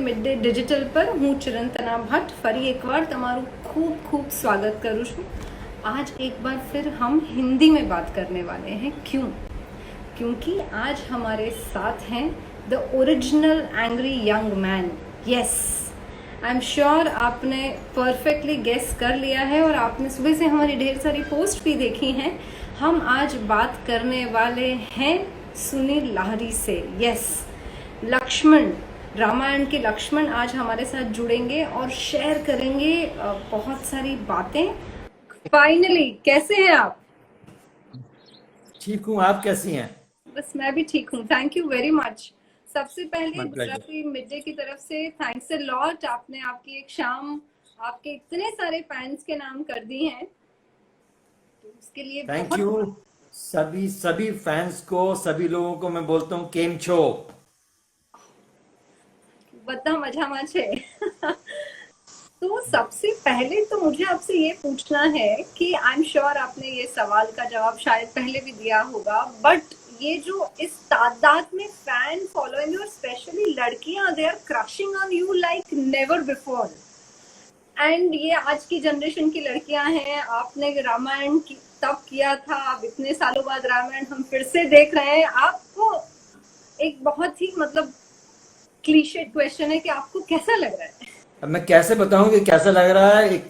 Mid day digital પર હું ચિરંतना भट्ट ફરી એકવાર તમારું खूब खूब स्वागत करूँ છું। आज एक बार फिर हम हिंदी में बात करने वाले हैं। क्यों? क्योंकि आज हमारे साथ हैं the original angry young man. Yes, I am sure आपने परफेक्टली गेस कर लिया है और आपने सुबह से हमारी ढेर सारी पोस्ट भी देखी हैं। हम आज बात करने वाले हैं सुनील लाहिरी से। यस, लक्ष्मण, रामायण के लक्ष्मण आज हमारे साथ जुड़ेंगे और शेयर करेंगे बहुत सारी बातें। फाइनली, कैसे हैं आप? ठीक हूँ, आप कैसी हैं? बस मैं भी ठीक हूँ, थैंक यू वेरी मच। सबसे पहले My pleasure. Gujarati mid day की तरफ से थैंक्स अ लॉट। आपने आपकी एक शाम आपके इतने सारे फैंस के नाम कर दी हैं, तो उसके लिए थैंक बहुत यू सभी फैंस को, सभी लोगों को मैं बोलता हूँ केम छो। बता मजामा छे। तो सबसे पहले तो मुझे आपसे ये पूछना है कि आई एम श्योर आपने ये सवाल का जवाब शायद पहले भी दिया होगा, बट ये जो इस तादाद में फैन फॉलोइंग और स्पेशली लड़कियां, they are crushing on you like never before. And ये आज की जनरेशन की लड़कियां हैं। आपने रामायण की तब किया था, अब इतने सालों बाद रामायण हम फिर से देख रहे हैं। आपको एक बहुत ही मतलब क्लीशे क्वेश्चन है कि आपको कैसा लग रहा है? अब मैं कैसे बताऊं कि कैसा लग रहा है। एक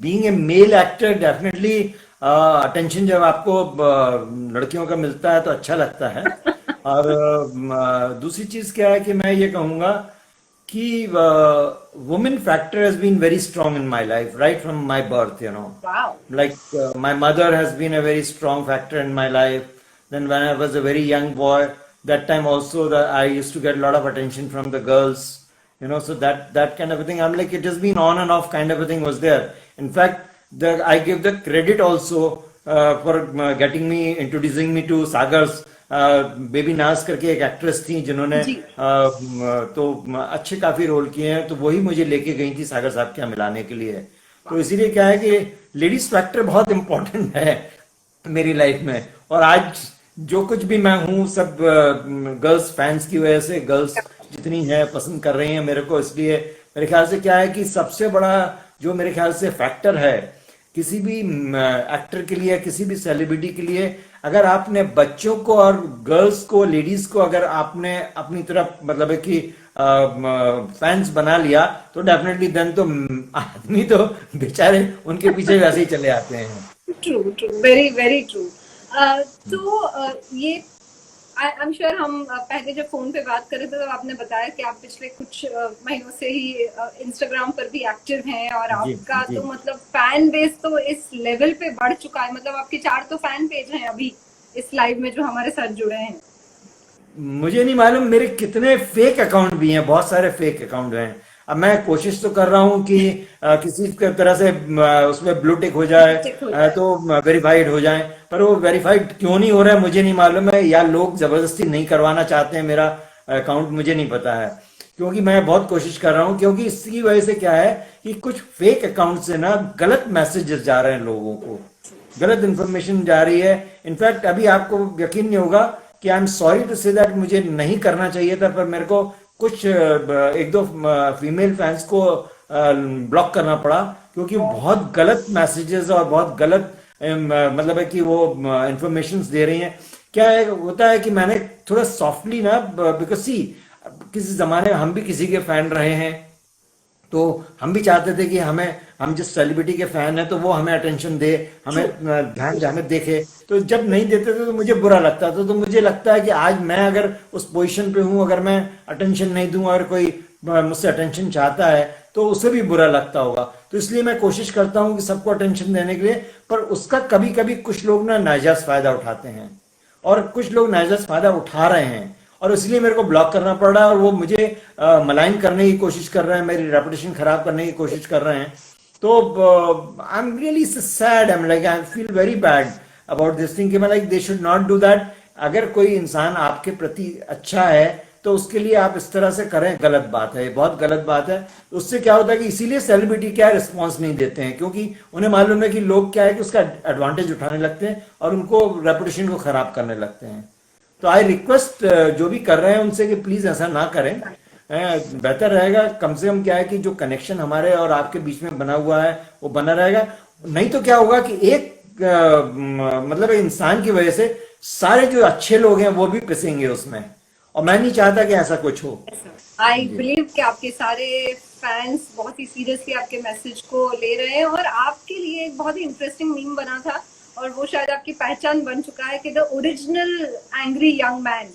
being a male actor, definitely attention जब आपको लड़कियों का मिलता है तो अच्छा लगता है। और दूसरी चीज क्या है कि मैं ये कहूंगा कि women factor has been very strong in my life right from my birth, you know. Wow, Like my mother has been a very strong factor in my life. Then when I was a very young boy, that time also that I used to get a lot of attention from the girls, you know. So that kind of a thing. I'm like, it has been on and off kind of a thing was there. In fact, I give the credit also for getting me, introducing me to Sagar's baby नाज करके एक actress थी जिन्होंने जी। तो अच्छे काफी role किए हैं, तो वही मुझे लेके गई थी सागर साहब के यहाँ मिलाने के लिए। तो इसीलिए क्या है कि लेडीज फैक्टर बहुत इंपॉर्टेंट है मेरी लाइफ में। और आज जो कुछ भी मैं हूँ सब गर्ल्स फैंस की वजह से, गर्ल्स जितनी है पसंद कर रही हैं मेरे को। इसलिए मेरे ख्याल से क्या है कि सबसे बड़ा जो मेरे ख्याल से फैक्टर है किसी भी एक्टर के लिए, किसी भी सेलिब्रिटी के लिए, अगर आपने बच्चों को और गर्ल्स को, लेडीज को अगर आपने अपनी तरफ मतलब है कि फैंस बना लिया तो डेफिनेटली देन तो आदमी तो बेचारे उनके पीछे वैसे ही चले आते हैं। True true, very very true. तो ये आई एम श्योर हम पहले जब फोन पे बात कर रहे थे तो आपने बताया कि आप पिछले कुछ महीनों से ही इंस्टाग्राम पर भी एक्टिव हैं और जी आपका जी। तो मतलब फैन बेस तो इस लेवल पे बढ़ चुका है। मतलब आपके 4 तो फैन पेज हैं अभी इस लाइव में जो हमारे साथ जुड़े हैं। मुझे नहीं मालूम मेरे कितने फेक अकाउंट भी हैं, बहुत सारे फेक अकाउंट हैं। अब मैं कोशिश तो कर रहा हूं कि किसी तरह से उसमें ब्लू टिक हो जाए, ठीक हो जाए। तो वेरीफाइड हो जाए, पर वो वेरीफाइड क्यों नहीं हो रहा है मुझे नहीं मालूम है, या लोग जबरदस्ती नहीं करवाना चाहते हैं मेरा अकाउंट, मुझे नहीं पता है। क्योंकि मैं बहुत कोशिश कर रहा हूं, क्योंकि इसकी वजह से क्या है कि कुछ फेक अकाउंट से ना गलत मैसेजेस जा रहे हैं, लोगों को गलत इंफॉर्मेशन जा रही है। इनफैक्ट अभी आपको यकीन नहीं होगा कि I am sorry to say that मुझे नहीं करना चाहिए था, पर मेरे को कुछ एक दो फीमेल फैंस को ब्लॉक करना पड़ा, क्योंकि बहुत गलत मैसेजेस और बहुत गलत मतलब है कि वो इंफॉर्मेशन दे रही हैं। क्या है होता है कि मैंने थोड़ा सॉफ्टली ना, बिकॉज सी किसी जमाने में हम भी किसी के फैन रहे हैं, तो हम भी चाहते थे कि हम जिस सेलिब्रिटी के फैन हैं तो वो हमें अटेंशन दे, हमें ध्यान हमें देखे। तो जब नहीं देते थे तो मुझे बुरा लगता था। तो मुझे लगता है कि आज मैं अगर उस पोजीशन पे हूं, अगर मैं अटेंशन नहीं दूं और कोई मुझसे अटेंशन चाहता है तो उसे भी बुरा लगता होगा। तो इसलिए मैं कोशिश करता हूं कि सबको अटेंशन देने के लिए, पर उसका कभी कभी कुछ लोग ना नाजायज फायदा उठाते हैं और कुछ लोग नाजायज फायदा उठा रहे हैं, और इसलिए मेरे को ब्लॉक करना पड़ रहा है। और वो मुझे मलाइन करने की कोशिश कर रहे हैं, मेरी रेपुटेशन खराब करने की कोशिश कर रहे हैं। तो I am really sad, I am like I feel very bad about this thing कि मैं like they should not do that. अगर कोई इंसान आपके प्रति अच्छा है तो उसके लिए आप इस तरह से करें, गलत बात है, बहुत गलत बात है। उससे क्या होता है कि इसीलिए सेलिब्रिटी क्या रिस्पॉन्स नहीं देते हैं, क्योंकि उन्हें मालूम है कि लोग क्या है कि उसका एडवांटेज उठाने लगते हैं और उनको रेपुटेशन को खराब करने लगते हैं। तो आई रिक्वेस्ट जो भी कर रहे हैं उनसे कि प्लीज ऐसा ना करें। बेहतर रहेगा। कम से कम क्या है कि जो कनेक्शन हमारे और आपके बीच में बना हुआ है वो बना रहेगा। नहीं तो क्या होगा कि एक मतलब एक इंसान की वजह से सारे जो अच्छे लोग हैं वो भी पिसेंगे उसमें, और मैं नहीं चाहता कि ऐसा कुछ हो। आई जी बिलीव कि आपके सारे फैंस बहुत ही सीरियसली आपके मैसेज को ले रहे हैं, और आपके लिए एक बहुत ही इंटरेस्टिंग मीम बना था, और वो शायद आपकी पहचान बन चुका है कि the original angry young man.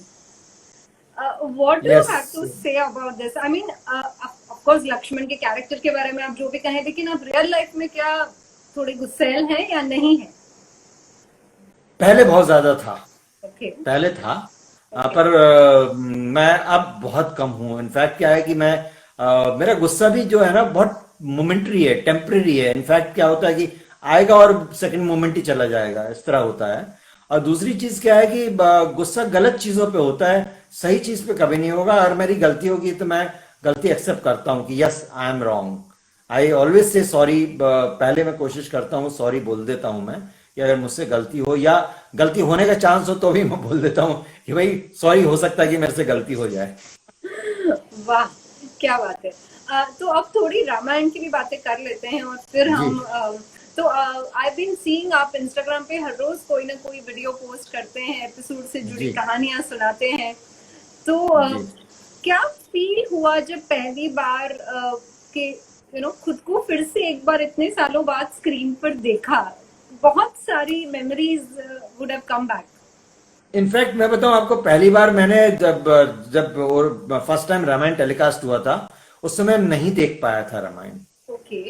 What do you yes. Have to say about this? I mean, of course Lakshman के कैरेक्टर के बारे में आप जो भी कहें, लेकिन आप रियल लाइफ में क्या थोड़े गुस्सैल हैं या नहीं है? पहले बहुत ज्यादा था, ओके। पहले था। ओके। पर मैं अब बहुत कम हूँ। इनफैक्ट क्या है कि मैं मेरा गुस्सा भी जो है ना बहुत मोमेंटरी है, टेम्परेरी है। इनफैक्ट क्या होता है कि आएगा और सेकंड मोमेंट ही चला जाएगा, इस तरह होता है। और दूसरी चीज क्या है कि गुस्सा गलत चीजों पे होता है, सही चीज पे कभी नहीं होगा। और मेरी गलती होगी तो मैं गलती एक्सेप्ट करता हूँ कि yes I am wrong, I always say sorry. पहले मैं कोशिश करता हूँ, सॉरी बोल देता हूँ मैं, कि अगर मुझसे गलती हो या गलती होने का चांस हो तो भी मैं बोल देता हूँ कि भाई सॉरी, हो सकता है कि मेरे से गलती हो जाए। वाह, क्या बात है। तो अब थोड़ी रामायण की भी बातें कर लेते हैं, और फिर जी हम तो आई बीन सीइंग आप इंस्टाग्राम पे हर रोज कोई ना कोई वीडियो पोस्ट करते हैं, एपिसोड से जुड़ी जी कहानियां सुनाते हैं। तो जी। क्या फील हुआ जब पहली बार के खुद को फिर से एक बार इतने सालों बाद स्क्रीन पर देखा? बहुत सारी memories would have come back. In fact मैं बताऊं आपको, पहली बार मैंने जब जब और फर्स्ट टाइम रामायण टेलीकास्ट हुआ था, उस समय नहीं देख पाया था रामायण। ओके।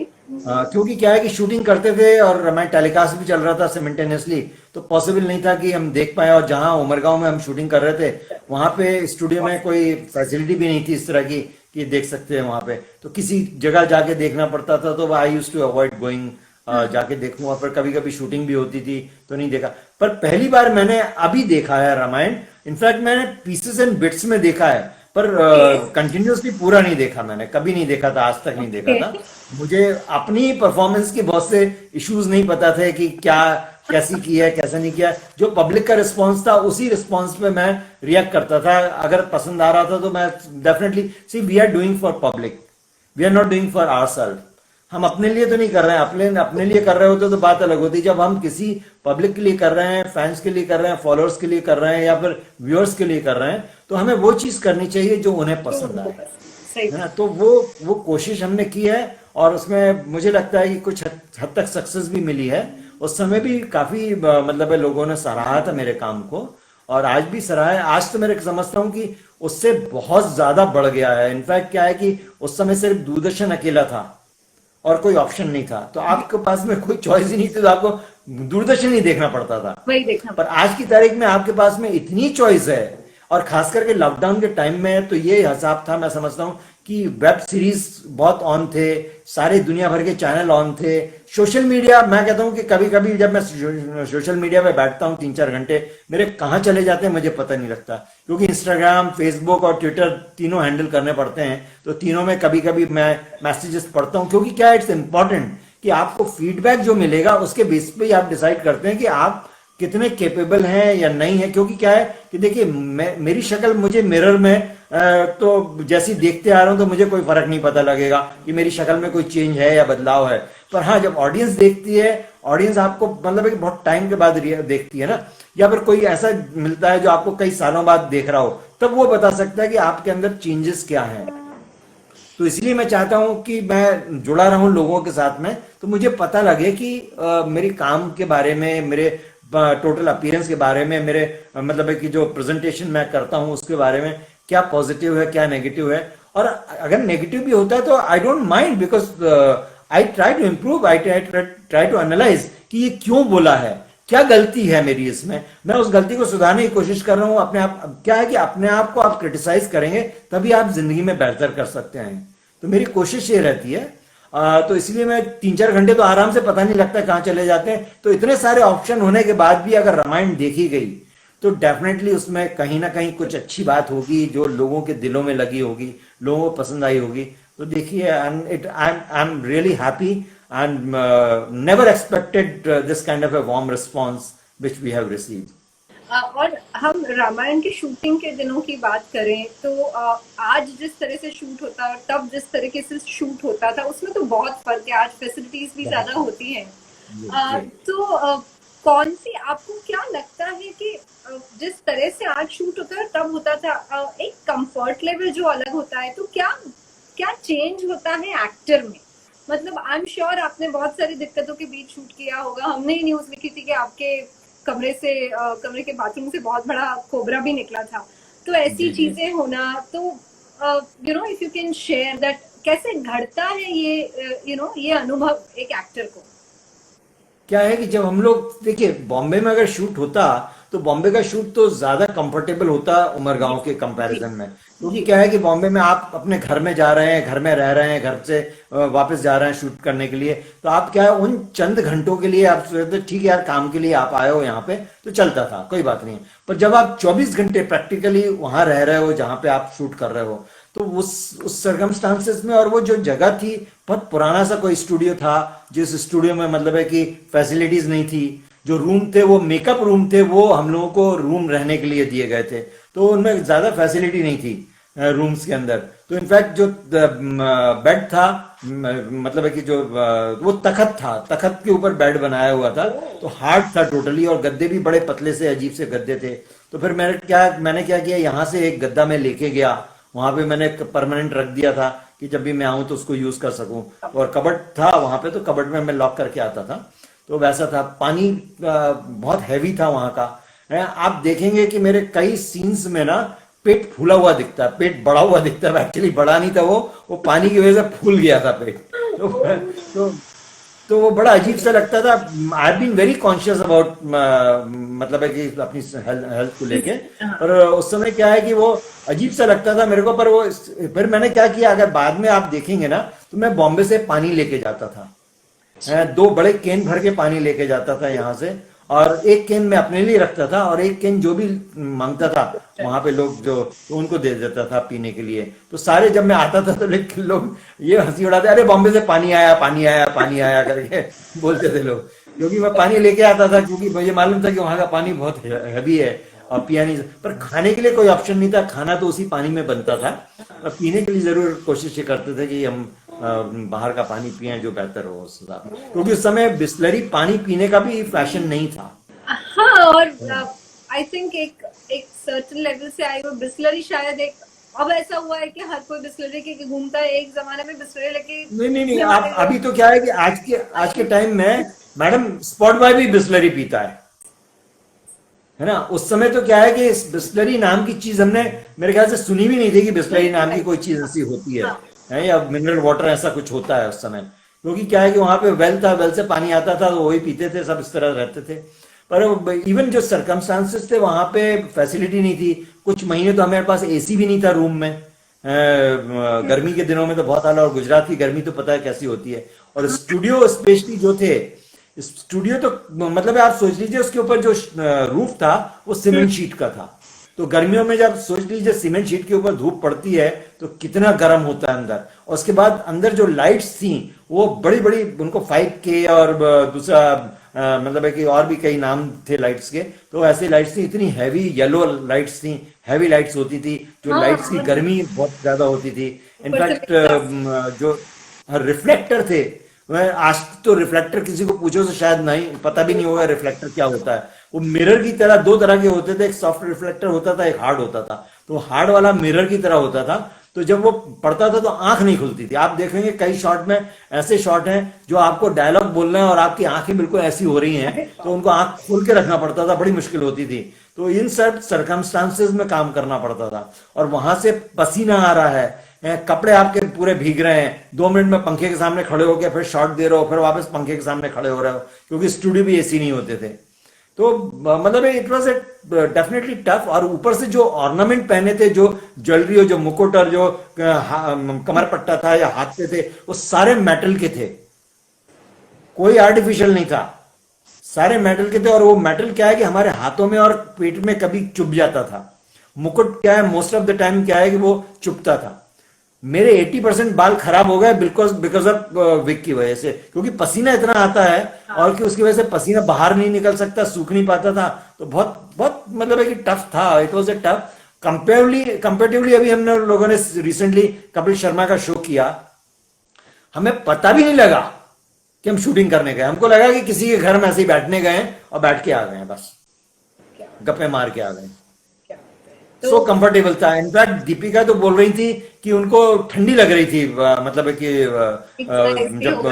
क्योंकि क्या है कि शूटिंग करते थे और रामायण टेलीकास्ट भी चल रहा था सिमिल्टेनियसली, तो पॉसिबल नहीं था कि हम देख पाए। और जहां उमरगांव में हम शूटिंग कर रहे थे, वहां पे स्टूडियो में कोई फैसिलिटी भी नहीं थी इस तरह की कि देख सकते हैं वहां पे। तो किसी जगह जाके देखना पड़ता था, तो आई यूज टू अवॉइड गोइंग, जाके देखूं। और फिर कभी कभी शूटिंग भी होती थी तो नहीं देखा। पर पहली बार मैंने अभी देखा है रामायण। इनफैक्ट मैंने पीसेस एंड बिट्स में देखा है, पर ओके। कंटिन्यूअसली पूरा नहीं देखा। मैंने कभी नहीं देखा था, आज तक नहीं देखा ओके। था। मुझे अपनी परफॉर्मेंस के बहुत से इश्यूज नहीं पता थे कि क्या कैसी की है, कैसे नहीं किया। जो पब्लिक का रिस्पांस था उसी रिस्पांस पे मैं रिएक्ट करता था। अगर पसंद आ रहा था तो मैं definitely, see we are doing for public, we are not doing for ourself. हम अपने लिए तो नहीं कर रहे हैं। अपने अपने लिए कर रहे होते तो बात अलग होती। जब हम किसी पब्लिक के लिए कर रहे हैं, फैंस के लिए कर रहे हैं, फॉलोअर्स के लिए कर रहे हैं, या फिर व्यूअर्स के लिए कर रहे हैं, तो हमें वो चीज करनी चाहिए जो उन्हें तो पसंद उनको आए, पसंद, सही है ना। बात। तो वो कोशिश हमने की है, और उसमें मुझे लगता है कि कुछ हद तक सक्सेस भी मिली है। उस समय भी काफी मतलब है, लोगों ने सराहा था मेरे काम को, और आज भी सराहा है। आज तो मेरे समझता हूँ कि उससे बहुत ज्यादा बढ़ गया है। इनफैक्ट क्या है कि उस समय सिर्फ दूरदर्शन अकेला था और कोई ऑप्शन नहीं था, तो आपके पास में कोई चॉइस ही नहीं थी, तो आपको दूरदर्शन ही देखना पड़ता था। वही देखना पर पड़ता। आज की तारीख में आपके पास में इतनी चॉइस है, और खास करके लॉकडाउन के टाइम में तो ये हिसाब था, मैं समझता हूँ कि वेब सीरीज बहुत ऑन थे, सारे दुनिया भर के चैनल ऑन थे। सोशल मीडिया, मैं कहता हूँ कि कभी कभी जब मैं सोशल मीडिया पे बैठता हूँ 3-4 घंटे, मेरे कहाँ चले जाते हैं मुझे पता नहीं लगता। क्योंकि इंस्टाग्राम, फेसबुक और ट्विटर तीनों हैंडल करने पड़ते हैं, तो तीनों में कभी कभी मैं मैसेजेस पढ़ता हूँ। क्योंकि क्या, इट्स इंपॉर्टेंट कि आपको फीडबैक जो मिलेगा उसके बेस पे ही आप डिसाइड करते हैं कि आप कितने केपेबल हैं या नहीं है। क्योंकि क्या है कि देखिए, मेरी शक्ल मुझे मिरर में तो जैसी देखते आ रहा हूं, तो मुझे कोई फर्क नहीं पता लगेगा कि मेरी शक्ल में कोई चेंज है या बदलाव है। पर हाँ, जब ऑडियंस देखती है, ऑडियंस आपको मतलब है कि बहुत टाइम के बाद देखती है ना, या फिर कोई ऐसा मिलता है जो आपको कई सालों बाद देख रहा हो, तब वो बता सकता है कि आपके अंदर चेंजेस क्या हैं। तो इसलिए मैं चाहता हूं कि मैं जुड़ा रहूं लोगों के साथ में, तो मुझे पता लगे कि मेरे काम के बारे में, मेरे टोटल अपीयरेंस के बारे में, मेरे मतलब है कि जो प्रेजेंटेशन मैं करता हूं उसके बारे में क्या पॉजिटिव है, क्या नेगेटिव है। और अगर नेगेटिव भी होता है तो I don't mind, because I try to improve, I try to analyse कि ये क्यों बोला है, क्या गलती है मेरी इसमें, मैं उस गलती को सुधारने की कोशिश कर रहा हूं अपने आप। क्या है कि अपने आप को आप क्रिटिसाइज करेंगे तभी आप जिंदगी में बेहतर कर सकते हैं। तो मेरी कोशिश ये रहती है। तो इसलिए मैं 3-4 घंटे तो आराम से पता नहीं लगता कहाँ चले जाते हैं। तो इतने सारे ऑप्शन होने के बाद भी अगर रामायण देखी गई तो डेफिनेटली उसमें कहीं ना कहीं कुछ अच्छी बात होगी जो लोगों के दिलों में लगी होगी, लोगों को पसंद आई होगी। तो देखिए, I am really happy and never expected this kind of a warm response which we have received. और हम रामायण की शूटिंग के दिनों की बात करें तो आज जिस तरह से शूट होता है और तब जिस तरीके से शूट होता था उसमें तो बहुत फर्क है। आज फैसिलिटीज भी बहुत। ज्यादा होती हैं। जी अ, जी। तो कौन सी आपको क्या लगता है कि जिस तरह से आज शूट होता है तब होता था, एक कंफर्ट लेवल जो अलग होता है, तो क्या क्या चेंज होता है एक्टर में? मतलब आई एम श्योर आपने बहुत सारी दिक्कतों के बीच शूट किया होगा। हमने ही न्यूज लिखी थी कि आपके कमरे से कमरे के बाथरूम से बहुत बड़ा कोबरा भी निकला था। तो ऐसी जी जी। चीजें होना, तो you know if you can share that कैसे घड़ता है ये ये अनुभव एक एक्टर को। क्या है कि जब हम लोग देखिए बॉम्बे में अगर शूट होता तो बॉम्बे का शूट तो ज्यादा कंफर्टेबल होता जी उमरगांव के जी कंपैरिजन में, क्योंकि जी। क्या है कि बॉम्बे में आप अपने घर में जा रहे हैं, घर में रह रहे हैं, घर से वापस जा रहे हैं शूट करने के लिए, तो आप क्या है उन चंद घंटों के लिए आप सोचते ठीक है यार काम के लिए आप आए हो यहाँ पे तो चलता था कोई बात नहीं। पर जब आप 24 घंटे प्रैक्टिकली वहां रह रहे हो जहाँ पे आप शूट कर रहे हो, तो उस सर्कमस्टांसेस में, और वो जो जगह थी बहुत पुराना सा कोई स्टूडियो था, जिस स्टूडियो में मतलब है कि फैसिलिटीज नहीं थी, जो रूम थे वो मेकअप रूम थे, वो हम लोगों को रूम रहने के लिए दिए गए थे, तो उनमें ज्यादा फैसिलिटी नहीं थी रूम्स के अंदर। तो इनफैक्ट जो बेड था, मतलब है कि जो वो तखत था, तखत के ऊपर बेड बनाया हुआ था, तो हार्ड था टोटली, और गद्दे भी बड़े पतले से अजीब से गद्दे थे। तो फिर मैंने क्या किया, यहाँ से एक गद्दा मैं लेके गया, वहां पे मैंने परमानेंट रख दिया था कि जब भी मैं आऊं तो उसको यूज कर सकूं। और कबर्ड था वहां पे, तो कबर्ड में मैं लॉक करके आता था। तो वैसा था। पानी बहुत हैवी था वहां का। आप देखेंगे कि मेरे कई सीन्स में ना पेट फूला हुआ दिखता है, पेट बड़ा हुआ दिखता है, एक्चुअली बड़ा नहीं था, वो पानी की वजह से फूल गया था पेट। तो तो वो बड़ा अजीब सा लगता था। I have been very conscious about, मतलब है कि अपनी हेल्थ को लेके। पर उस समय क्या है कि वो अजीब सा लगता था मेरे को। पर वो फिर मैंने क्या किया, अगर बाद में आप देखेंगे ना, तो मैं बॉम्बे से पानी लेके जाता था। दो बड़े केन भर के पानी लेके जाता था यहाँ से, और एक केन मैं अपने लिए रखता था, और एक केन जो भी मांगता था वहां पे लोग जो, तो उनको दे देता था पीने के लिए। तो सारे जब मैं आता था तो लोग ये हंसी उड़ाते, अरे बॉम्बे से पानी आया, पानी आया, पानी आया करके बोलते थे लोग। क्योंकि मैं पानी लेके आता था, क्योंकि मुझे मालूम था कि वहां का पानी बहुत हैवी है और पिया नहीं। पर खाने के लिए कोई ऑप्शन नहीं था, खाना तो उसी पानी में बनता था। और पीने के लिए जरूर कोशिश ये करते थे कि हम बाहर का पानी पिए जो बेहतर हो उस हिसाब से, क्योंकि उस समय बिस्लरी पानी पीने का भी फैशन नहीं था। हाँ, और आई थिंक एक एक सर्टेन लेवल से आई वो बिस्लरी शायद एक, अब ऐसा हुआ है कि हर कोई बिस्लरी के घूमता है। एक जमाने में बिस्लरी लेके नहीं नहीं नहीं, घूमने आप वाले अभी लोग। तो क्या है कि आज के टाइम में मैडम स्पॉट बॉय भी बिस्लरी पीता है ना। उस समय तो क्या है कि इस बिस्लरी नाम की चीज हमने मेरे ख्याल से सुनी भी नहीं थी कि बिस्लरी नाम की कोई चीज ऐसी होती हाँ। है, या मिनरल वाटर ऐसा कुछ होता है उस समय। क्योंकि क्या है कि वहां पे वेल था, वेल से पानी आता था तो वही पीते थे, सब इस तरह रहते थे। पर इवन जो सरकमस्टांसेस थे वहां पे फैसिलिटी नहीं थी। कुछ महीने तो हमारे पास एसी भी नहीं था रूम में। गर्मी के दिनों में तो बहुत हाल, और गुजरात की गर्मी तो पता है कैसी होती है। और स्टूडियो स्पेशली जो थे, स्टूडियो तो मतलब आप सोच लीजिए उसके ऊपर जो रूफ था वो सीमेंट शीट का था। तो गर्मियों में जब सोच लीजिए सीमेंट शीट के ऊपर धूप पड़ती है तो कितना गर्म होता है अंदर। और उसके बाद अंदर जो लाइट्स थी वो बड़ी बड़ी, उनको 5K और दूसरा मतलब है कि और भी कई नाम थे लाइट्स के। तो ऐसी लाइट्स थी, इतनी हैवी येलो लाइट्स थी, हैवी लाइट्स होती थी, जो हाँ, लाइट्स की और गर्मी बहुत ज्यादा होती थी। ऊपर से इनफैक्ट एग्जॉस्ट। जो रिफ्लेक्टर थे, मैं आज तो रिफ्लेक्टर किसी को पूछो तो शायद नहीं पता भी नहीं होगा रिफ्लेक्टर क्या होता है। वो मिरर की तरह दो तरह के होते थे, एक सॉफ्ट रिफ्लेक्टर होता था, एक हार्ड होता था। तो हार्ड वाला मिरर की तरह होता था, तो जब वो पड़ता था तो आंख नहीं खुलती थी। आप देखेंगे कई शॉट में ऐसे शॉट हैं जो आपको डायलॉग बोलना है और आपकी आंखें बिल्कुल ऐसी हो रही हैं, अरे तो बाप उनको आंख खोल के रखना पड़ता था, बड़ी मुश्किल होती थी। तो इन सब सरकमस्टांसेस में काम करना पड़ता था। और वहां से पसीना आ रहा है, कपड़े आपके पूरे भीग रहे हैं, 2 मिनट में पंखे के सामने खड़े होकर फिर शॉट दे रहे हो, फिर वापस पंखे के सामने खड़े हो रहे हो, क्योंकि स्टूडियो भी एसी नहीं होते थे। तो मतलब it was a definitely tough. और ऊपर से जो ऑर्नामेंट पहने थे, जो ज्वेलरी और जो मुकुट और जो कमर पट्टा था या हाथ पे थे, वो सारे मेटल के थे, कोई आर्टिफिशियल नहीं था, सारे मेटल के थे। और वो मेटल क्या है कि हमारे हाथों में और पेट में कभी चुभ जाता था। मुकुट क्या है मोस्ट ऑफ द टाइम क्या है कि वो चुभता था। मेरे 80% बाल खराब हो गए बिकॉज बिकॉज ऑफ विग की वजह से, क्योंकि पसीना इतना आता है और कि उसकी वजह से पसीना बाहर नहीं निकल सकता, सूख नहीं पाता था। तो बहुत बहुत मतलब है कि टफ था, it was A tough comparatively. अभी हमने लोगों ने रिसेंटली कपिल शर्मा का शो किया, हमें पता भी नहीं लगा कि हम शूटिंग करने गए। हमको लगा कि किसी के घर में ऐसे ही बैठने गए और बैठ के आ गए हैं, बस क्या गप्पे मार के आ गए। क्या सो तो कंफर्टेबल था। इनफैक्ट दीपिका तो बोल रही थी कि उनको ठंडी लग रही थी, मतलब है कि इतना ऐसे जब होगा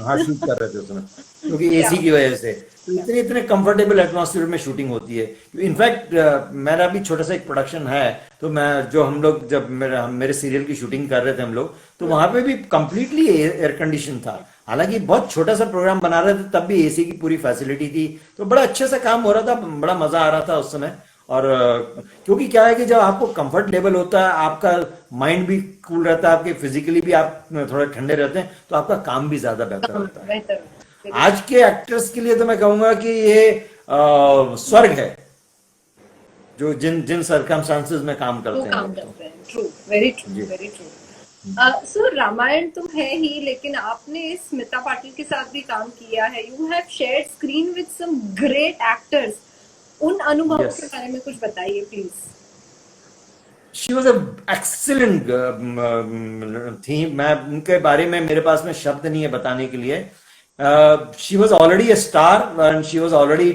हाँ शूट कर रहे थे उसमें, क्योंकि क्या एसी की वजह से। तो इतने इतने कंफर्टेबल एटमॉस्फेयर में शूटिंग होती है। इनफैक्ट मेरा भी छोटा सा एक प्रोडक्शन है, तो मैं जो हम लोग जब मेरे सीरियल की शूटिंग कर रहे थे हम लोग, तो वहां पे भी कंप्लीटली एयर कंडीशन था। हालांकि बहुत छोटा सा प्रोग्राम बना रहे थे, तब भी एसी की पूरी फैसिलिटी थी, तो बड़ा अच्छे से काम हो रहा था, बड़ा मजा आ रहा था उस समय। और क्योंकि क्या है कि जब आपको कंफर्ट लेवल होता है, आपका माइंड भी कूल रहता है, आपके फिजिकली भी आप थोड़े ठंडे रहते हैं, तो आपका काम भी ज्यादा बेहतर होता है। बेहतर आज के एक्टर्स के लिए तो मैं कहूंगा कि ये स्वर्ग है, जो जिन जिन सर्कमस्टांसेस में काम वो करते हैं काम लोग। तो करते हैं। ट्रू, वेरी ट्रू, जी। Very true. सो रामायण तो है ही, लेकिन आपने स्मिता पाटिल के साथ भी काम किया है। You have shared screen with some great actors. उन अनुभवों यस, के बारे में कुछ बताइए please. She was a excellent थी। मैं उनके बारे में, मेरे पास में शब्द नहीं है बताने के लिए। She was already A star and she was already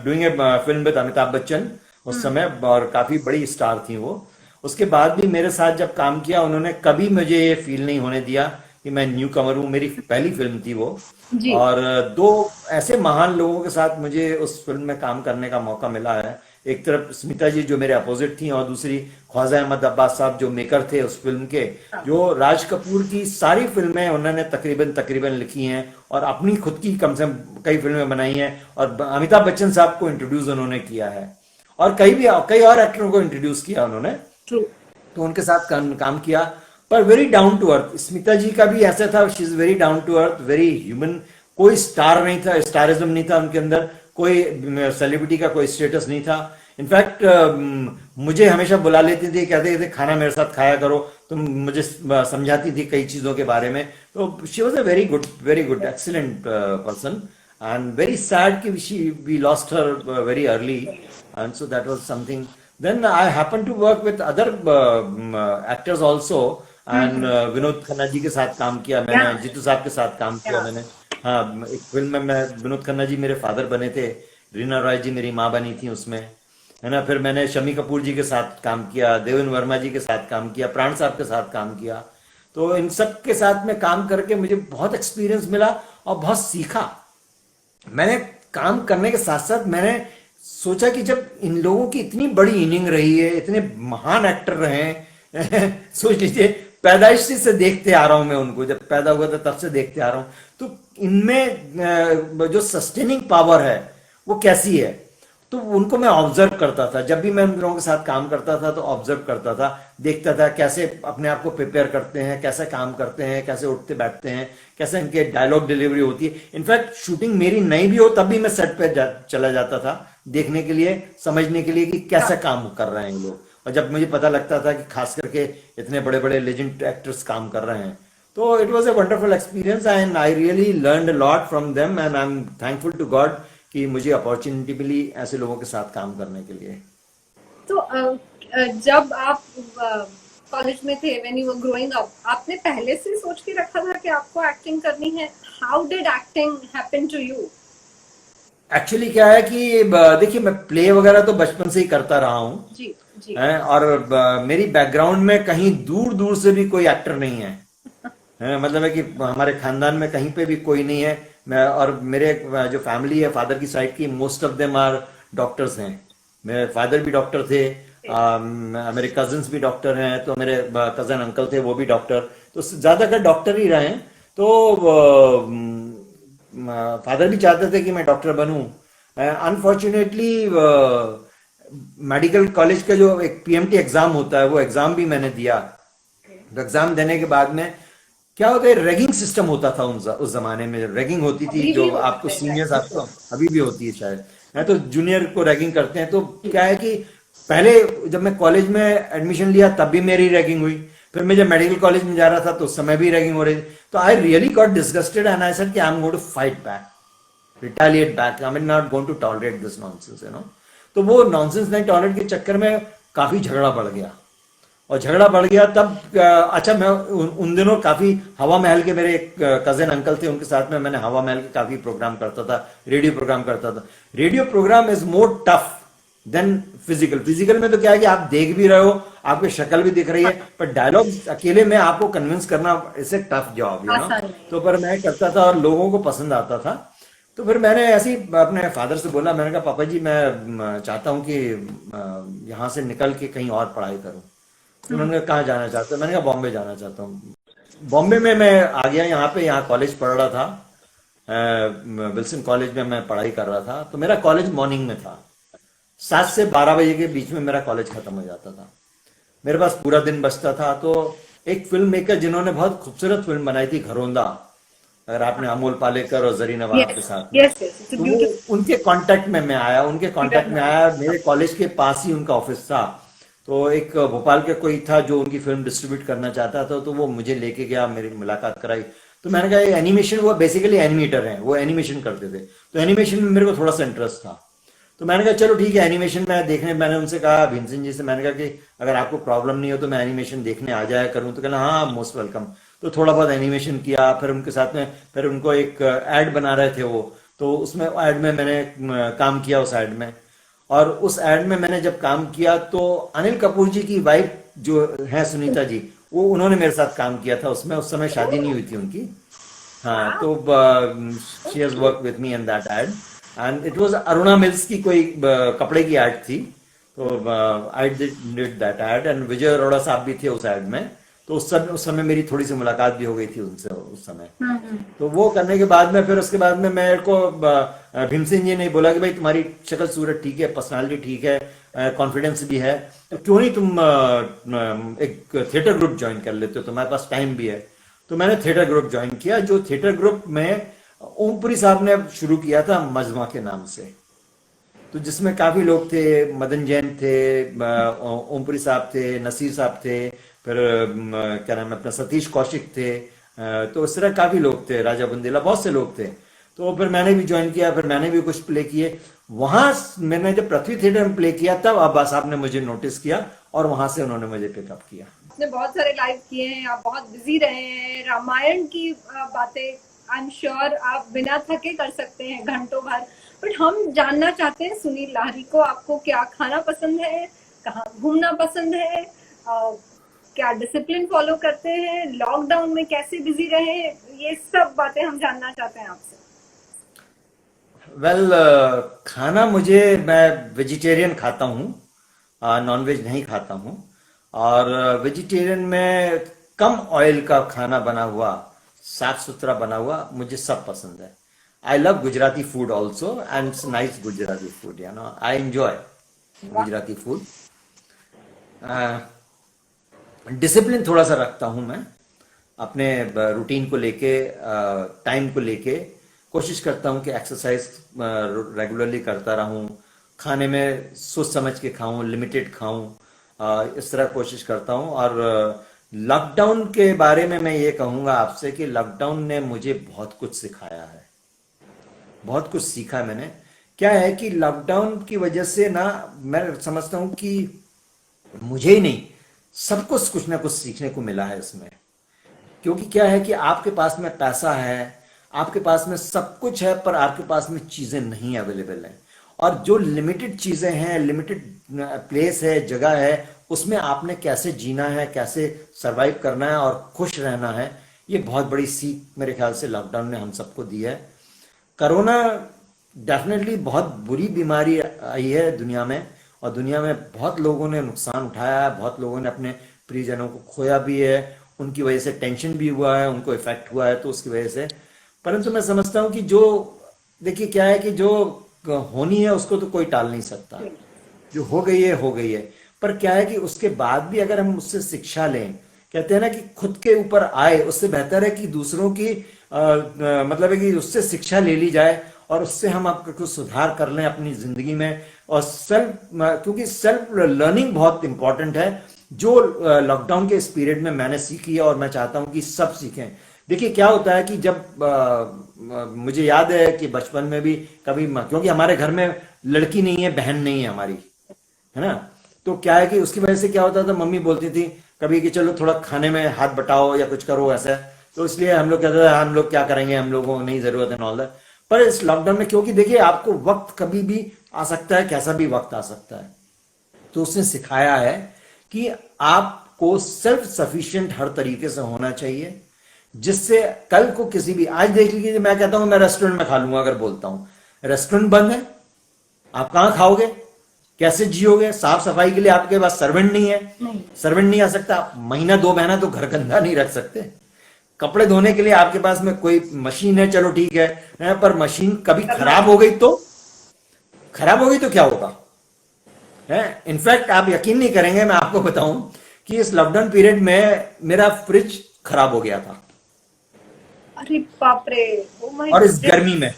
doing a film with Amitabh Bachchan उस समय, और काफी बड़ी स्टार थी वो। उसके बाद भी मेरे साथ जब काम किया, उन्होंने कभी मुझे ये फील नहीं होने दिया कि मैं न्यू कमर हूँ। मेरी पहली फिल्म थी वो। जी। और दो ऐसे महान लोगों के साथ मुझे उस फिल्म में काम करने का मौका मिला है। एक तरफ स्मिता जी जो मेरे अपोजिट थी, और दूसरी ख्वाजा अहमद अब्बास साहब जो मेकर थे उस फिल्म के, जो राज कपूर की सारी फिल्में उन्होंने तकरीबन तकरीबन लिखी हैं और अपनी खुद की कम से कम कई फिल्में बनाई हैं। और अमिताभ बच्चन साहब को इंट्रोड्यूस उन्होंने किया है, और कई और एक्टरों को इंट्रोड्यूस किया उन्होंने। ट्रू। तो उनके साथ काम किया, पर very down to earth. Smita ji का भी ऐसा था, she is very down to earth, very human. कोई स्टार नहीं था, स्टारिज्म नहीं था उनके अंदर, कोई सेलिब्रिटी का कोई स्टेटस नहीं था। इनफैक्ट मुझे हमेशा बुला लेती थी, कहते थे खाना मेरे साथ खाया करो, तुम मुझे समझाती थी कई चीजों के बारे में। तो she was a very good excellent person, and very sad कि we lost her very early, and so that was something. Then I happened to work with other actors also, and Vinod Khanna ji के साथ काम किया मैंने, या जीतू साहब के साथ काम किया या मैंने। हाँ, एक फिल्म में मैं, विनोद खन्ना जी मेरे फादर बने थे, रीना रॉय जी मेरी माँ बनी थी उसमें, है ना। फिर मैंने शमी कपूर जी के साथ काम किया, देवेंद्र वर्मा जी के साथ काम किया, प्राण साहब के साथ काम किया। तो इन सब के साथ में काम करके मुझे बहुत एक्सपीरियंस मिला और बहुत सीखा। मैंने काम करने के साथ साथ मैंने सोचा कि जब इन लोगों की इतनी बड़ी इनिंग रही है, इतने महान एक्टर रहे हैं सोच लीजिए, पैदाइशी से देखते आ रहा हूं मैं उनको, जब पैदा हुआ था तब से देखते आ रहा हूं, तो इनमें जो सस्टेनिंग पावर है वो कैसी है, तो उनको मैं ऑब्जर्व करता था। जब भी मैं उन लोगों के साथ काम करता था तो ऑब्जर्व करता था, देखता था कैसे अपने आप को प्रिपेयर करते हैं, कैसे काम करते हैं, कैसे उठते बैठते हैं, कैसे इनके डायलॉग डिलीवरी होती है। इनफैक्ट शूटिंग मेरी नहीं भी हो तब भी मैं सेट पे चला जाता था देखने के लिए, समझने के लिए कि कैसे काम कर रहे हैं लोग। और जब मुझे पता लगता था कि खास करके इतने बड़े बड़े लेजेंड एक्टर्स काम कर रहे हैं, तो it was a wonderful experience and I really learn a lot from them, and I am thankful to God कि मुझे अपॉर्चुनिटी मिली ऐसे लोगों के साथ काम करने के लिए। तो जब आप कॉलेज में थे, when you were growing up, आपने पहले से सोच के रखा था कि आपको एक्टिंग करनी है? How did acting happen to you? Actually क्या है कि देखिए, मैं प्ले वगैरह तो बचपन से ही करता रहा हूँ, जी जी। और मेरी बैकग्राउंड में कहीं दूर दूर से भी कोई एक्टर नहीं है, मतलब है कि हमारे खानदान में कहीं पे भी कोई नहीं है। मैं और मेरे जो फैमिली है फादर की साइड की, most of them are doctors हैं। मेरे फादर भी डॉक्टर थे, मेरे कजिन्स भी डॉक्टर हैं, तो मेरे कजन अंकल थे वो भी डॉक्टर, तो ज्यादातर डॉक्टर ही रहे हैं। तो फादर भी चाहते थे कि मैं डॉक्टर बनूं। अनफॉर्चुनेटली मेडिकल कॉलेज का जो एक पीएमटी एग्जाम होता है, वो एग्जाम भी मैंने दिया। एग्जाम देने के बाद में क्या होता है, रैगिंग सिस्टम होता था उस जमाने में, रैगिंग होती थी, अभी भी जो होता आपको है सीनियर्स, शायद। आपको अभी भी होती है शायद, है तो जूनियर को रैगिंग करते हैं। तो क्या है कि पहले जब मैं कॉलेज में एडमिशन लिया तब भी मेरी रैगिंग हुई, फिर मैं जब मेडिकल कॉलेज में जा रहा था तो उस समय भी रैगिंग हो रही थी। तो I really got disgusted and I said कि I am going to fight back, retaliate back, I am not going to tolerate this nonsense, you know. तो वो नॉनसेंस नहीं टॉलरेट के चक्कर में काफी झगड़ा बढ़ गया, और झगड़ा बढ़ गया तब अच्छा मैं उन दिनों काफी हवा महल के मेरे एक कजिन अंकल थे, उनके साथ में मैंने हवा महल के काफी प्रोग्राम करता था, रेडियो प्रोग्राम करता था। Radio programme is more tough than physical. Physical में तो क्या है कि आप देख भी रहे हो, आपकी शक्ल भी दिख रही है, पर डायलॉग अकेले में आपको कन्विंस करना it's a tough job, you know. तो पर मैं करता था और लोगों को पसंद आता था। तो फिर मैंने ऐसे ही अपने फादर से बोला, मैंने कहा पापा जी मैं चाहता हूँ कि यहाँ से निकल के कहीं और पढ़ाई करूँ। तो उन्होंने कहा कहाँ जाना चाहते हो? मैंने कहा बॉम्बे जाना चाहता हूँ। बॉम्बे में मैं आ गया यहाँ पे, यहाँ कॉलेज पढ़ रहा था, विल्सन कॉलेज में मैं पढ़ाई कर रहा था। तो मेरा कॉलेज मॉर्निंग में था, 7 से 12 बजे के बीच में मेरा कॉलेज खत्म हो जाता था, मेरे पास पूरा दिन बचता था। तो एक फिल्म मेकर जिन्होंने बहुत खूबसूरत फिल्म बनाई थी घरोंदा, अगर आपने अमोल पालेकर और जरीन नवाब के साथ में, तो वो उनके कांटेक्ट में मैं आया, उनके कांटेक्ट में आया। मेरे कॉलेज के पास ही उनका ऑफिस था। तो एक भोपाल का कोई था जो उनकी फिल्म डिस्ट्रीब्यूट करना चाहता था, तो वो मुझे लेके गया, मेरी मुलाकात कराई। तो मैंने कहा एनिमेशन, वो बेसिकली एनिमेटर हैं, वो एनिमेशन करते थे, तो एनिमेशन में मेरे को थोड़ा सा इंटरेस्ट था। तो मैंने कहा चलो ठीक है एनिमेशन में देखने। मैंने उनसे कहा, भीमसेन जी से मैंने कहा कि अगर आपको प्रॉब्लम नहीं हो तो मैं एनिमेशन देखने आ जाया करूं। तो कहना हाँ मोस्ट वेलकम। तो थोड़ा बहुत एनिमेशन किया, फिर उनके साथ में, फिर उनको एक एड बना रहे थे वो, तो उसमें एड में मैंने काम किया उस एड में। और उस एड में मैंने जब काम किया तो अनिल कपूर जी की वाइफ जो है सुनीता जी, वो उन्होंने मेरे साथ काम किया था उसमें। उस समय शादी नहीं हुई थी उनकी। हाँ, तो she has work with me in that ad and it was Aruna Mills की कोई कपड़े की एड थी। तो I did that ad and Vijay Arora sahab भी थे उस एड में। तो उस समय मेरी थोड़ी सी मुलाकात भी हो गई थी उनसे उस समय। तो वो करने के बाद में फिर उसके बाद में मेरे को भीमसेन जी ने बोला कि भाई तुम्हारी शक्ल सूरत ठीक है, पर्सनालिटी ठीक है, कॉन्फिडेंस भी है, तो क्यों नहीं तुम एक थिएटर ग्रुप ज्वाइन कर लेते हो, तुम्हारे पास टाइम भी है। तो मैंने थिएटर ग्रुप ज्वाइन किया, जो थिएटर ग्रुप में ओमपुरी साहब ने शुरू किया था मजमा के नाम से। तो जिसमें काफी लोग थे, मदन जैन थे, ओमपुरी साहब थे, नसीर साहब थे, फिर क्या नाम है अपना सतीश कौशिक थे, तो इस तरह काफी लोग थे, राजा बुंदेला, बहुत से लोग थे। तो फिर मैंने भी ज्वाइन किया, फिर मैंने भी कुछ प्ले किए वहां। मैंने जब पृथ्वी थिएटर में प्ले किया तब अब्बास साहब ने मुझे नोटिस किया और वहां से उन्होंने मुझे पिकअप किया। आपने बहुत सारे लाइव किए हैं, आप बहुत बिजी रहे हैं, रामायण की बातें आई एम श्योर आप बिना थके कर सकते हैं घंटों भर। बट हम जानना चाहते हैं सुनील लाहिरी को, आपको क्या खाना पसंद है, कहाँ घूमना पसंद है, क्या डिसिप्लिन फॉलो करते हैं, लॉकडाउन में कैसे बिजी रहे, ये सब बातें हम जानना चाहते हैं आपसे। वेल खाना मैं वेजिटेरियन खाता हूँ, नॉन वेज नहीं खाता हूँ। और वेजिटेरियन में कम ऑयल का खाना बना हुआ, साफ सुथरा बना हुआ मुझे सब पसंद है। I love Gujarati food also and it's nice Gujarati food, you know, I enjoy Gujarati food. Discipline थोड़ा सा रखता हूं मैं अपने रूटीन को लेके, टाइम को लेके। कोशिश करता हूं कि एक्सरसाइज रेगुलरली करता रहूं, खाने में सोच समझ के खाऊं, लिमिटेड खाऊं, इस तरह कोशिश करता हूं। और लॉकडाउन के बारे में मैं ये कहूंगा आपसे कि लॉकडाउन ने मुझे बहुत कुछ सिखाया है, बहुत कुछ सीखा मैंने। क्या है कि लॉकडाउन की वजह से ना मैं समझता हूं कि मुझे ही नहीं, सबको कुछ ना कुछ सीखने को मिला है इसमें। क्योंकि क्या है कि आपके पास में पैसा है, आपके पास में सब कुछ है, पर आपके पास में चीजें नहीं अवेलेबल हैं। और जो लिमिटेड चीजें हैं, लिमिटेड प्लेस है, जगह है, उसमें आपने कैसे जीना है, कैसे सरवाइव करना है और खुश रहना है, ये बहुत बड़ी सीख मेरे ख्याल से लॉकडाउन ने हम सबको दी है। कोरोना डेफिनेटली बहुत बुरी बीमारी आई है दुनिया में, और दुनिया में बहुत लोगों ने नुकसान उठाया है, बहुत लोगों ने अपने प्रियजनों को खोया भी है, उनकी वजह से टेंशन भी हुआ है, उनको इफेक्ट हुआ है, तो उसकी वजह से। परंतु मैं समझता हूं कि जो, देखिए क्या है कि जो होनी है उसको तो कोई टाल नहीं सकता, जो हो गई है हो गई है। पर क्या है कि उसके बाद भी अगर हम उससे शिक्षा लें, कहते हैं ना कि खुद के ऊपर आए उससे बेहतर है कि दूसरों की मतलब है कि उससे शिक्षा ले ली जाए और उससे हम आपको सुधार कर लें अपनी जिंदगी में। और क्योंकि सेल्फ लर्निंग बहुत इंपॉर्टेंट है। जो लॉकडाउन के इस पीरियड में मैंने सीखी है और मैं चाहता हूं कि सब सीखें। देखिए क्या होता है कि जब मुझे याद है कि बचपन में भी कभी क्योंकि हमारे घर में लड़की नहीं है, बहन नहीं है हमारी, है ना। तो क्या है कि उसकी वजह से क्या होता था, मम्मी बोलती थी कभी कि चलो थोड़ा खाने में हाथ बटाओ या कुछ करो ऐसा। तो इसलिए हम लोग कहते थे हम लोग क्या करेंगे, हम लोगों को नहीं जरूरत है ऑल दैट। पर इस लॉकडाउन में क्योंकि देखिए आपको वक्त कभी भी आ सकता है, कैसा भी वक्त आ सकता है, तो उसने सिखाया है कि आपको सेल्फ सफिशिएंट हर तरीके से होना चाहिए, जिससे कल को किसी भी, आज देख लीजिए मैं कहता हूं मैं रेस्टोरेंट में खा लूंगा, अगर बोलता हूं रेस्टोरेंट बंद है, आप कहां खाओगे, कैसे जियोगे, साफ सफाई के लिए आपके पास सर्वेंट नहीं है, नहीं। सर्वेंट नहीं आ सकता, महीना 2 महीना तो घर गंदा नहीं रख सकते, कपड़े धोने के लिए आपके पास में कोई मशीन है, चलो ठीक है, पर मशीन कभी खराब हो गई तो, खराब हो गई तो क्या होगा है। इनफैक्ट आप यकीन नहीं करेंगे, मैं आपको बताऊं कि इस लॉकडाउन पीरियड में मेरा फ्रिज खराब हो गया था, अरे बाप रे, ओ माय और इस गर्मी में।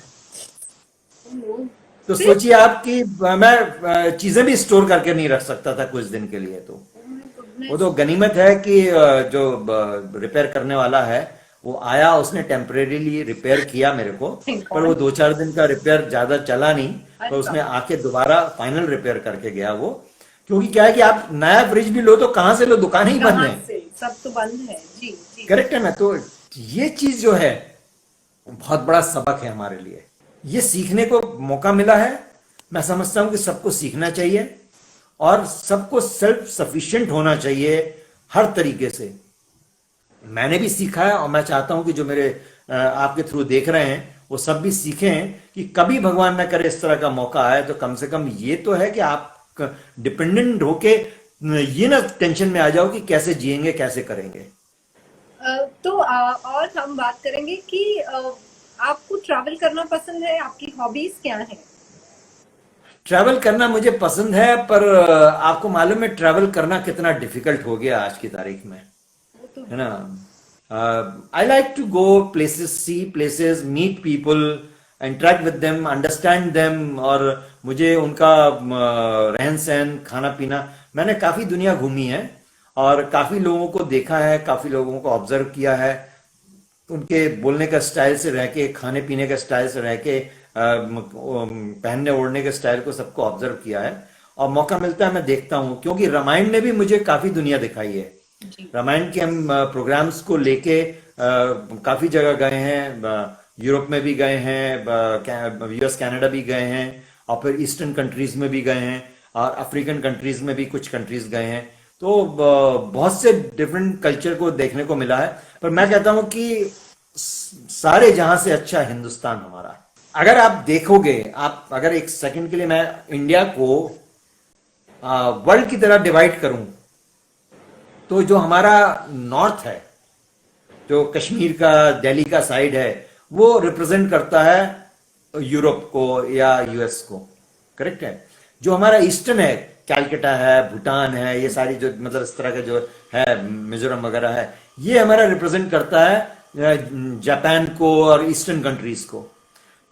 तो सोचिए आप कि मैं चीजें भी स्टोर करके नहीं रख सकता था कुछ दिन के लिए। तो वो तो गनीमत है कि जो रिपेयर करने वाला है वो आया, उसने टेम्परेरीली रिपेयर किया मेरे को, पर वो 2-4 दिन का रिपेयर ज्यादा चला नहीं, तो उसने आके दोबारा फाइनल रिपेयर करके गया वो। क्योंकि क्या है कि आप नया फ्रिज भी लो तो कहां से लो, दुकानें ही बंद है, सब तो बंद है जी जी। करेक्ट है ना। तो ये चीज जो है बहुत बड़ा सबक है हमारे लिए, ये सीखने को मौका मिला है। मैं समझता हूं कि सबको सीखना चाहिए और सबको सेल्फ सफिशिएंट होना चाहिए हर तरीके से। मैंने भी सीखा है और मैं चाहता हूं कि जो मेरे आपके थ्रू देख रहे हैं वो सब भी सीखें कि कभी भगवान ना करे इस तरह का मौका आए तो कम से कम ये तो है कि आप डिपेंडेंट होके ये ना टेंशन में आ जाओ कि कैसे जिएंगे, कैसे करेंगे। और हम बात करेंगे कि आपको ट्रैवल करना पसंद है, आपकी हॉबीज क्या है? ट्रैवल करना मुझे पसंद है, पर आपको मालूम है ट्रैवल करना कितना डिफिकल्ट हो गया आज की तारीख में, है ना। I like to go places, see places, meet people, interact with them, understand them, और मुझे उनका रहन सहन, खाना पीना, मैंने काफी दुनिया घूमी है और काफी लोगों को देखा है, काफी लोगों को ऑब्जर्व किया है, उनके बोलने का स्टाइल से रह के, खाने पीने का स्टाइल से रह के, पहनने ओढ़ने के स्टाइल को सबको ऑब्जर्व किया है। और मौका मिलता है मैं देखता हूँ, क्योंकि रामायण ने भी मुझे काफी दुनिया दिखाई है। रामायण के हम प्रोग्राम्स को लेके काफी जगह गए हैं, यूरोप में भी गए हैं, यूएस कनाडा भी गए हैं, और फिर ईस्टर्न कंट्रीज में भी गए हैं, और अफ्रीकन कंट्रीज में भी कुछ कंट्रीज गए हैं। तो बहुत से डिफरेंट कल्चर को देखने को मिला है। पर मैं कहता हूं कि सारे जहां से अच्छा हिंदुस्तान हमारा। अगर आप देखोगे, आप अगर एक सेकंड के लिए मैं इंडिया को वर्ल्ड की तरह डिवाइड करूं, तो जो हमारा नॉर्थ है, जो कश्मीर का, दिल्ली का साइड है, वो रिप्रेजेंट करता है यूरोप को या यूएस को, करेक्ट है। जो हमारा ईस्टर्न है, कैलकाटा है, भूटान है, ये सारी जो मतलब इस तरह का जो है, मिजोरम वगैरह है, ये हमारा रिप्रेजेंट करता है जापान को और ईस्टर्न कंट्रीज को।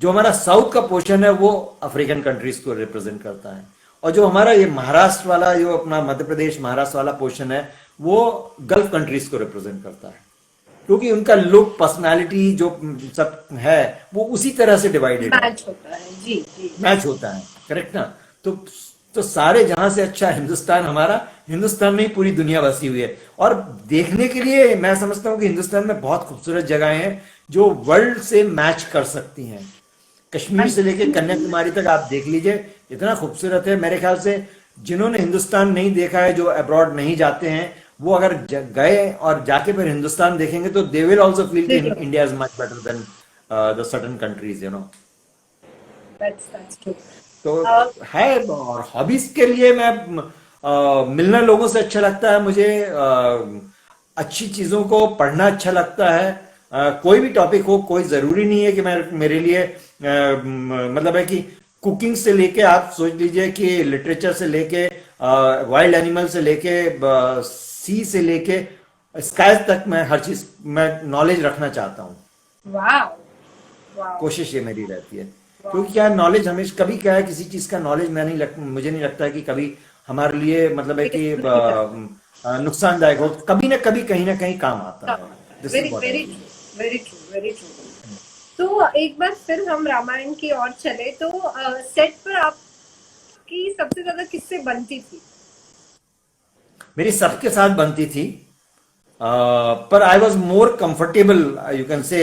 जो हमारा साउथ का पोर्शन है वो अफ्रीकन कंट्रीज को रिप्रेजेंट करता है, और जो हमारा ये महाराष्ट्र वाला, जो अपना मध्य प्रदेश महाराष्ट्र वाला पोर्शन है, वो गल्फ कंट्रीज को रिप्रेजेंट करता है, क्योंकि उनका लुक, पर्सनालिटी जो सब है वो उसी तरह से डिवाइडेड मैच होता है जी जी, मैच होता है, करेक्ट ना। तो सारे जहां से अच्छा हिंदुस्तान हमारा, हिंदुस्तान में ही पूरी दुनिया बसी हुई है। और देखने के लिए मैं समझता हूं कि हिंदुस्तान में बहुत खूबसूरत जगहें हैं जो वर्ल्ड से मैच कर सकती हैं। कश्मीर से लेकर कन्याकुमारी तक आप देख लीजिए, इतना खूबसूरत है। मेरे ख्याल से जिन्होंने हिंदुस्तान नहीं देखा है, जो अब्रॉड नहीं जाते हैं, वो अगर गए और जाके फिर हिंदुस्तान देखेंगे तो दे विल आल्सो फील कि India is much better than the certain countries, you know. that's true. तो है। और हॉबीज के लिए मैं मिलना लोगों से अच्छा लगता है मुझे, अच्छी चीजों को पढ़ना अच्छा लगता है। कोई भी टॉपिक हो, कोई जरूरी नहीं है कि मेरे लिए मतलब है कि कुकिंग से लेके आप सोच लीजिए कि लिटरेचर से लेके, वाइल्ड एनिमल से लेके, सी से लेके स्काई तक, मैं हर चीज में नॉलेज रखना चाहता हूँ। कोशिश ये मेरी रहती है, क्योंकि क्या नॉलेज हमेशा, कभी क्या है, किसी चीज का नॉलेज मुझे नहीं लगता है कि कभी हमारे लिए मतलब है कि नुकसानदायक हो, कभी ना कभी कहीं ना कहीं काम आता है। This is very what I very feel. True, very true, very true. तो एक बार फिर हम रामायण की ओर चले तो सेट पर आपकी सबसे ज्यादा किससे बनती थी? मेरी सबके साथ बनती थी, पर I was more comfortable, you can say,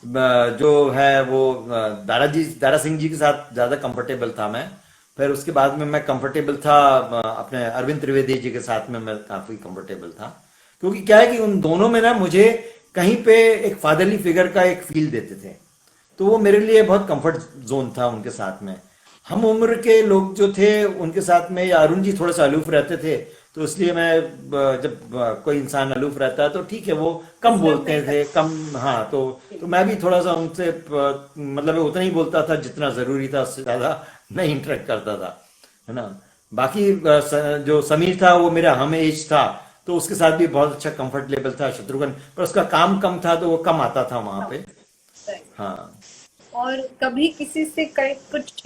जो है वो दारा सिंह जी के साथ ज्यादा कंफर्टेबल था मैं। फिर उसके बाद में मैं कंफर्टेबल था अपने अरविंद त्रिवेदी जी के साथ में, मैं काफी कंफर्टेबल था। क्योंकि क्या है कि उन दोनों में ना मुझे कहीं पे एक फादरली फिगर का एक फील देते थे, तो वो मेरे लिए बहुत कंफर्ट जोन था उनके साथ में। हम उम्र के लोग जो थे उनके साथ में, या अरुण जी थोड़ा सा अलूफ रहते थे, तो इसलिए मैं जब कोई इंसान अलूफ रहता है तो ठीक है, वो कम डिस्टर्ब बोलते नहीं थे, करते। कम। हाँ, तो मैं भी थोड़ा सा उनसे मतलब उतना ही बोलता था जितना जरूरी था, उससे ज्यादा नहीं इंटरेक्ट करता था, है ना। बाकी जो समीर था वो मेरा हम एज था, तो उसके साथ भी बहुत अच्छा कंफर्ट लेवल था। शत्रुघ्न, पर उसका काम कम था तो वो कम आता था वहां हाँ, पे। right। हाँ। और कभी किसी से कहीं कुछ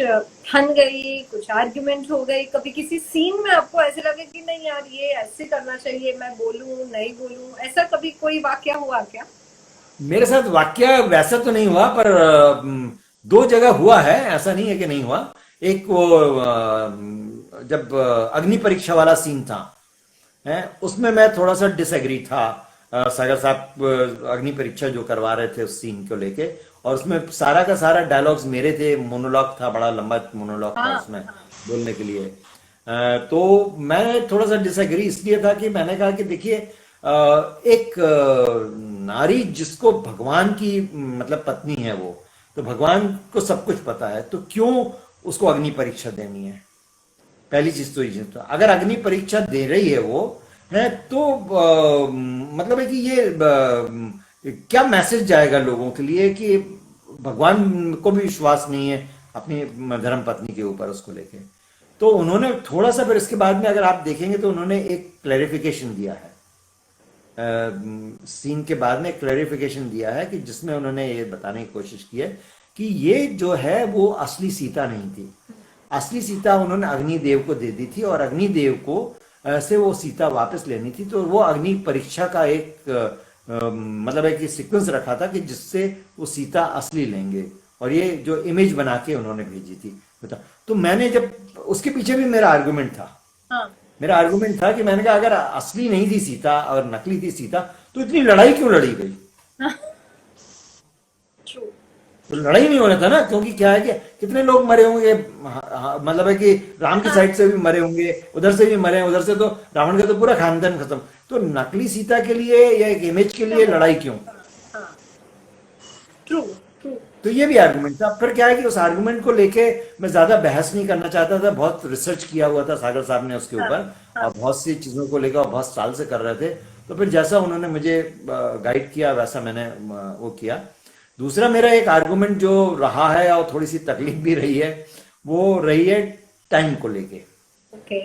ठन गई, कुछ आर्ग्यूमेंट हो गई, कभी किसी सीन में आपको ऐसे लगे कि नहीं यार ये ऐसे करना चाहिए, मैं बोलूं नहीं बोलूं, ऐसा कभी कोई वाकया हुआ क्या? मेरे साथ वाकया वैसा तो नहीं हुआ, पर दो जगह हुआ है, ऐसा नहीं है कि नहीं हुआ। एक वो जब अग्नि परीक्षा वाला सीन था, है, उसमें मैं थोड़ा सा डिसएग्री था। सागर साहब अग्नि परीक्षा जो करवा रहे थे उस सीन को लेके, और उसमें सारा का सारा डायलॉग्स मेरे थे, मोनोलॉग था, बड़ा लंबा मोनोलॉग था हाँ, उसमें हाँ। बोलने के लिए। तो मैं थोड़ा सा डिसएग्री इसलिए था कि मैंने कहा कि देखिए, एक नारी जिसको भगवान की मतलब पत्नी है वो, तो भगवान को सब कुछ पता है, तो क्यों उसको अग्नि परीक्षा देनी है? पहली चीज तो ये, तो अगर अग्नि परीक्षा दे रही है वो, है तो मतलब है कि ये क्या मैसेज जाएगा लोगों के लिए कि भगवान को भी विश्वास नहीं है अपनी धर्म पत्नी के ऊपर, उसको लेके। तो उन्होंने थोड़ा सा, फिर इसके बाद में अगर आप देखेंगे तो उन्होंने एक क्लैरिफिकेशन दिया है, सीन के बाद में क्लैरिफिकेशन दिया है, कि जिसमें उन्होंने ये बताने की कोशिश की है कि ये जो है वो असली सीता नहीं थी। असली सीता उन्होंने अग्निदेव को दे दी थी, और अग्निदेव को से वो सीता वापस लेनी थी। तो वो अग्नि परीक्षा का एक मतलब है कि सीक्वेंस रखा था कि जिससे वो सीता असली लेंगे, और ये जो इमेज बना के उन्होंने भेजी थी, बता। तो मैंने जब, उसके पीछे भी मेरा आर्गुमेंट था, हाँ। मेरा आर्गुमेंट था कि मैंने कहा अगर असली नहीं थी सीता और नकली थी सीता, तो इतनी लड़ाई क्यों लड़ी गई? ट्रू। तो लड़ाई नहीं होना था ना, क्योंकि क्या है कि कितने लोग मरे होंगे, मतलब है कि राम की हाँ, साइड से भी मरे होंगे, उधर से भी मरे, उधर से तो रावण का तो पूरा खानदान खत्म। तो नकली सीता के लिए या एक इमेज के लिए लड़ाई क्यों? हाँ। True, true. तो ये भी आर्गुमेंट था। फिर क्या है कि उस आर्गुमेंट को लेके मैं ज्यादा बहस नहीं करना चाहता था, बहुत रिसर्च किया हुआ था सागर साहब ने उसके हाँ, ऊपर, हाँ। और बहुत सी चीजों को लेकर बहुत साल से कर रहे थे। तो फिर जैसा उन्होंने मुझे गाइड किया वैसा मैंने वो किया। दूसरा मेरा एक आर्गुमेंट जो रहा है और थोड़ी सी तकलीफ भी रही है, वो रही है टाइम को लेके। ओके।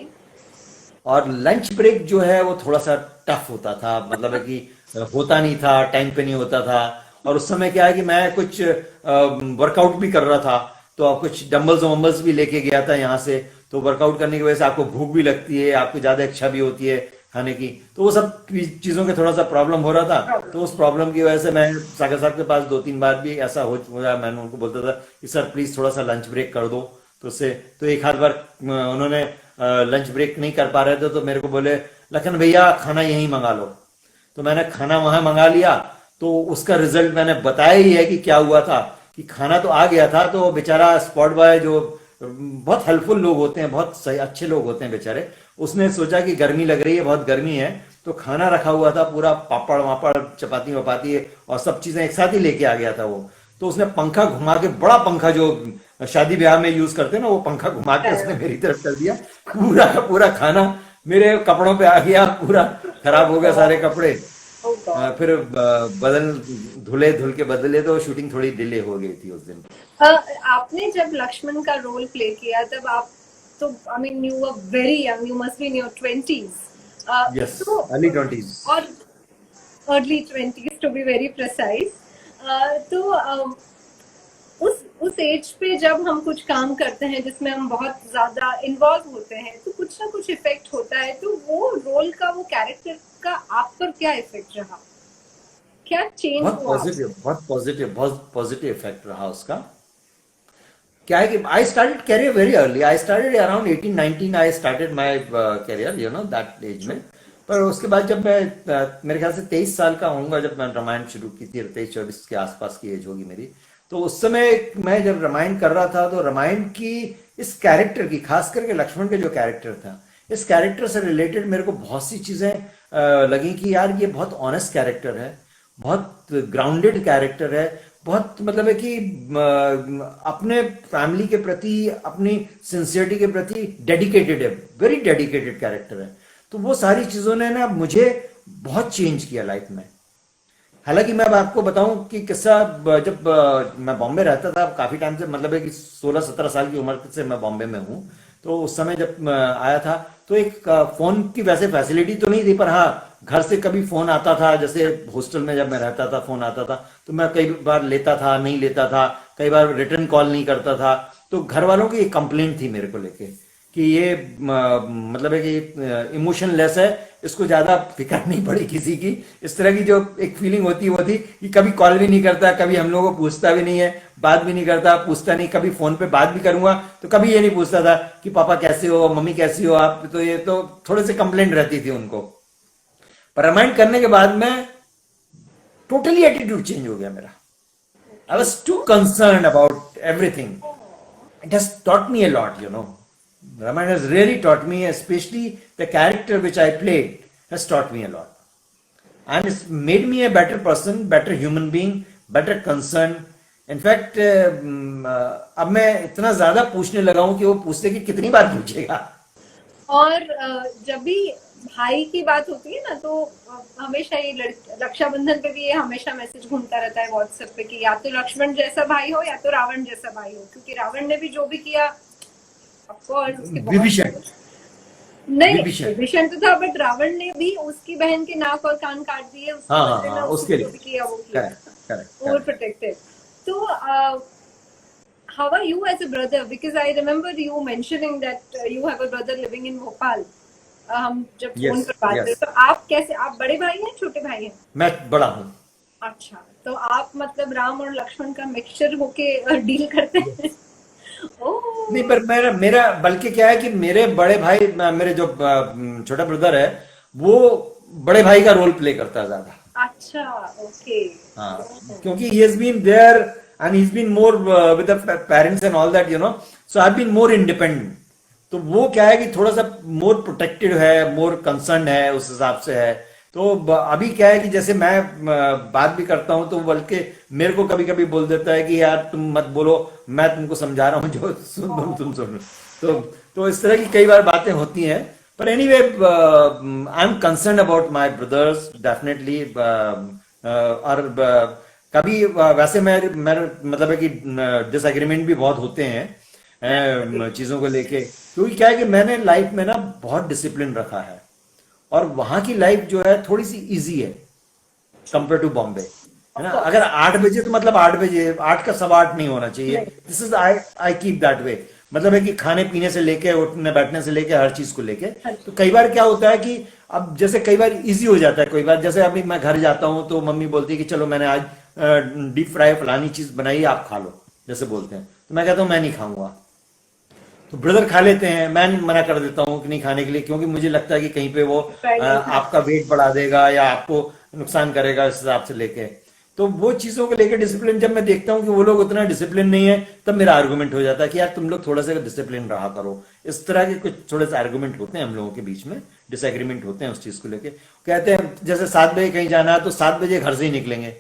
और लंच ब्रेक जो है वो थोड़ा सा टफ होता था, मतलब है कि होता नहीं था, टाइम पे नहीं होता था। और उस समय क्या है कि मैं कुछ वर्कआउट भी कर रहा था, तो आप कुछ डंबल्स वम्बल्स भी लेके गया था यहाँ से। तो वर्कआउट करने की वजह से आपको भूख भी लगती है, आपको ज्यादा इच्छा भी होती है खाने की, तो वो सब चीजों के थोड़ा सा प्रॉब्लम हो रहा था। तो उस प्रॉब्लम की वजह से मैं सागर साहब के पास दो तीन बार भी ऐसा हो रहा, मैंने उनको बोलता था कि सर प्लीज थोड़ा सा लंच ब्रेक कर दो। तो उससे, तो एक आध बार उन्होंने लंच ब्रेक नहीं कर पा रहे थे, तो मेरे को बोले लखन भैया खाना यहीं मंगा लो। तो मैंने खाना वहां मंगा लिया। तो उसका रिजल्ट मैंने बताया ही है कि क्या हुआ था, कि खाना तो आ गया था, तो बेचारा स्पॉट बॉय जो बहुत हेल्पफुल लोग होते हैं, बहुत सही अच्छे लोग होते हैं बेचारे, उसने सोचा कि गर्मी लग रही है, बहुत गर्मी है, तो खाना रखा हुआ था पूरा, पापड़ वापड़ चपाती वपाती और सब चीजें एक साथ ही लेके आ गया था वो। तो उसने पंखा घुमा के, बड़ा पंखा जो शादी ब्याह में यूज करते हैं ना, वो पंखा घुमा के उसने मेरी तरफ कर दिया। पूरा का पूरा खाना मेरे कपड़ों पे आ गया, पूरा खराब हो गया सारे कपड़े। ओह गॉड। फिर बदल, धुले, धुल के बदले, तो शूटिंग थोड़ी डिले हो गई थी उस दिन। आपने जब लक्ष्मण का रोल प्ले किया तब आप, तो I mean you were very young, you must be in your 20s। Yes, तो अर्ली 20s। और early 20s to be very precise. तो उस एज पे जब हम कुछ काम करते हैं जिसमें हम बहुत ज्यादा इन्वॉल्व होते हैं, तो कुछ ना कुछ इफेक्ट होता रहा है, तो वो रोल का, वो कैरेक्टर का आप पर क्या इफेक्ट रहा, क्या चेंज हुआ आपको? बहुत पॉजिटिव इफेक्ट रहा उसका। क्या है कि I started career very early, I started around 18-19, I started my career, you know, that age में। पर उसके बाद जब मैं मेरे ख्याल से 23 साल का होऊंगा जब मैं रामायण शुरू की थी, 23-24 के आसपास की एज होगी मेरी। तो उस समय मैं जब रामायण कर रहा था तो रामायण की इस कैरेक्टर की, खास करके लक्ष्मण के जो कैरेक्टर था, इस कैरेक्टर से रिलेटेड मेरे को बहुत सी चीजें लगी कि यार ये बहुत ऑनेस्ट कैरेक्टर है, बहुत ग्राउंडेड कैरेक्टर है, बहुत मतलब है कि अपने फैमिली के प्रति, अपनी सिंसियरिटी के प्रति डेडिकेटेड है, वेरी डेडिकेटेड कैरेक्टर है। तो वो सारी चीजों ने ना मुझे बहुत चेंज किया लाइफ में। हालांकि मैं अब आपको बताऊं कि किस्सा, जब मैं बॉम्बे रहता था काफी टाइम से, मतलब है कि 16-17 साल की उम्र से मैं बॉम्बे में हूं। तो उस समय जब आया था तो एक फोन की वैसे फैसिलिटी तो नहीं थी, पर हाँ घर से कभी फोन आता था, जैसे हॉस्टल में जब मैं रहता था फोन आता था तो मैं कई बार लेता था, नहीं लेता था, कई बार रिटर्न कॉल नहीं करता था। तो घर वालों की एक कंप्लेंट थी मेरे को लेके कि ये मतलब है कि इमोशनलेस है, इसको ज्यादा फिक्र नहीं पड़ी किसी की, इस तरह की जो एक फीलिंग होती है वो थी कि कभी कॉल भी नहीं करता, कभी हम लोगों को पूछता भी नहीं है, बात भी नहीं करता, पूछता नहीं, कभी फोन पे बात भी करूंगा तो कभी ये नहीं पूछता था कि पापा कैसे हो, मम्मी कैसी हो आप। तो ये तो थोड़े से कंप्लेंट रहती थी उनको। पर रामायण करने के बाद में टोटली एटीट्यूड चेंज हो गया मेरा। I was too concern about everything. It has taught me a lot, you know. Ramayana has really taught me, especially the character which I played has taught me a lot. And it's made me a better person, better human being, better concern. In fact, अब मैं इतना ज्यादा पूछने लगा हूं कि वो पूछते कि कितनी बार पूछेगा। और जब भी भाई की बात होती है ना, तो हमेशा ये रक्षाबंधन पे भी ये हमेशा मैसेज घूमता रहता है व्हाट्सएप पे कि या तो लक्ष्मण जैसा भाई हो या तो रावण जैसा भाई हो, क्योंकि रावण ने भी जो भी किया, ऑफ कोर्स उसके विभीषण, नहीं, विभीषण तो था, बट रावण ने भी उसकी बहन के नाक और कान काट दिए, उसके जो भी किया वो किया, करेक्ट, ओवर प्रोटेक्टेड। तो how are you as a brother? Because I remember you mentioning that you have a brother living in Bhopal. हम जब फोन पर बात करें तो आप कैसे, आप बड़े भाई हैं छोटे भाई हैं? मैं बड़ा हूँ। अच्छा, तो आप मतलब राम और लक्ष्मण का मिक्सचर होके डील करते हैं? नहीं, पर मेरा बल्कि क्या है कि मेरे बड़े भाई, मेरे जो छोटा ब्रदर है वो बड़े भाई का रोल प्ले करता है ज्यादा। अच्छा, ओके। हाँ, क्योंकि he has been there and he's been more with the parents and all that, you know, so I've been more independent. तो वो क्या है कि थोड़ा सा मोर प्रोटेक्टेड है, मोर कंसर्न है, उस हिसाब से है। तो अभी क्या है कि जैसे मैं बात भी करता हूं तो बल्कि मेरे को कभी कभी बोल देता है कि यार तुम मत बोलो, मैं तुमको समझा रहा हूं, जो तुम सुन। तो इस तरह की कई बार बातें होती हैं। पर anyway, I am concern about my brothers definitely. और कभी वैसे मैं मतलब है कि डिसएग्रीमेंट भी बहुत होते हैं चीजों को लेके, क्योंकि क्या है कि मैंने लाइफ में ना बहुत डिसिप्लिन रखा है, और वहां की लाइफ जो है थोड़ी सी इजी है कंपेयर टू बॉम्बे, है ना। अगर 8 बजे तो मतलब 8 बजे, 8 का 8:15 नहीं होना चाहिए। This is I keep that way, मतलब है कि खाने पीने से लेके, उठने बैठने से लेके, हर चीज को लेके। तो कई बार क्या होता है कि अब जैसे कई बार इजी हो जाता है, कोई बार जैसे अभी मैं घर जाता हूँ तो मम्मी बोलती है कि चलो मैंने आज डीप फ्राई फलानी चीज बनाई, आप खा लो, जैसे बोलते हैं। तो मैं कहता हूँ मैं नहीं खाऊंगा, तो ब्रदर खा लेते हैं, मैं मना कर देता हूँ कि नहीं खाने के लिए, क्योंकि मुझे लगता है कि कहीं पे वो आपका वेट बढ़ा देगा या आपको नुकसान करेगा, इस हिसाब से लेके। तो वो चीजों को लेकर डिसिप्लिन, जब मैं देखता हूँ कि वो लोग उतना डिसिप्लिन नहीं है, तब मेरा आर्गुमेंट हो जाता है कि यार तुम लोग थोड़ा सा डिसिप्लिन रहा करो। इस तरह के कुछ थोड़े से आर्गुमेंट होते हैं हम लोगों के बीच में, डिसएग्रीमेंट होते हैं उस चीज को लेके। कहते हैं जैसे 7 बजे कहीं जाना है तो 7 बजे घर से ही निकलेंगे,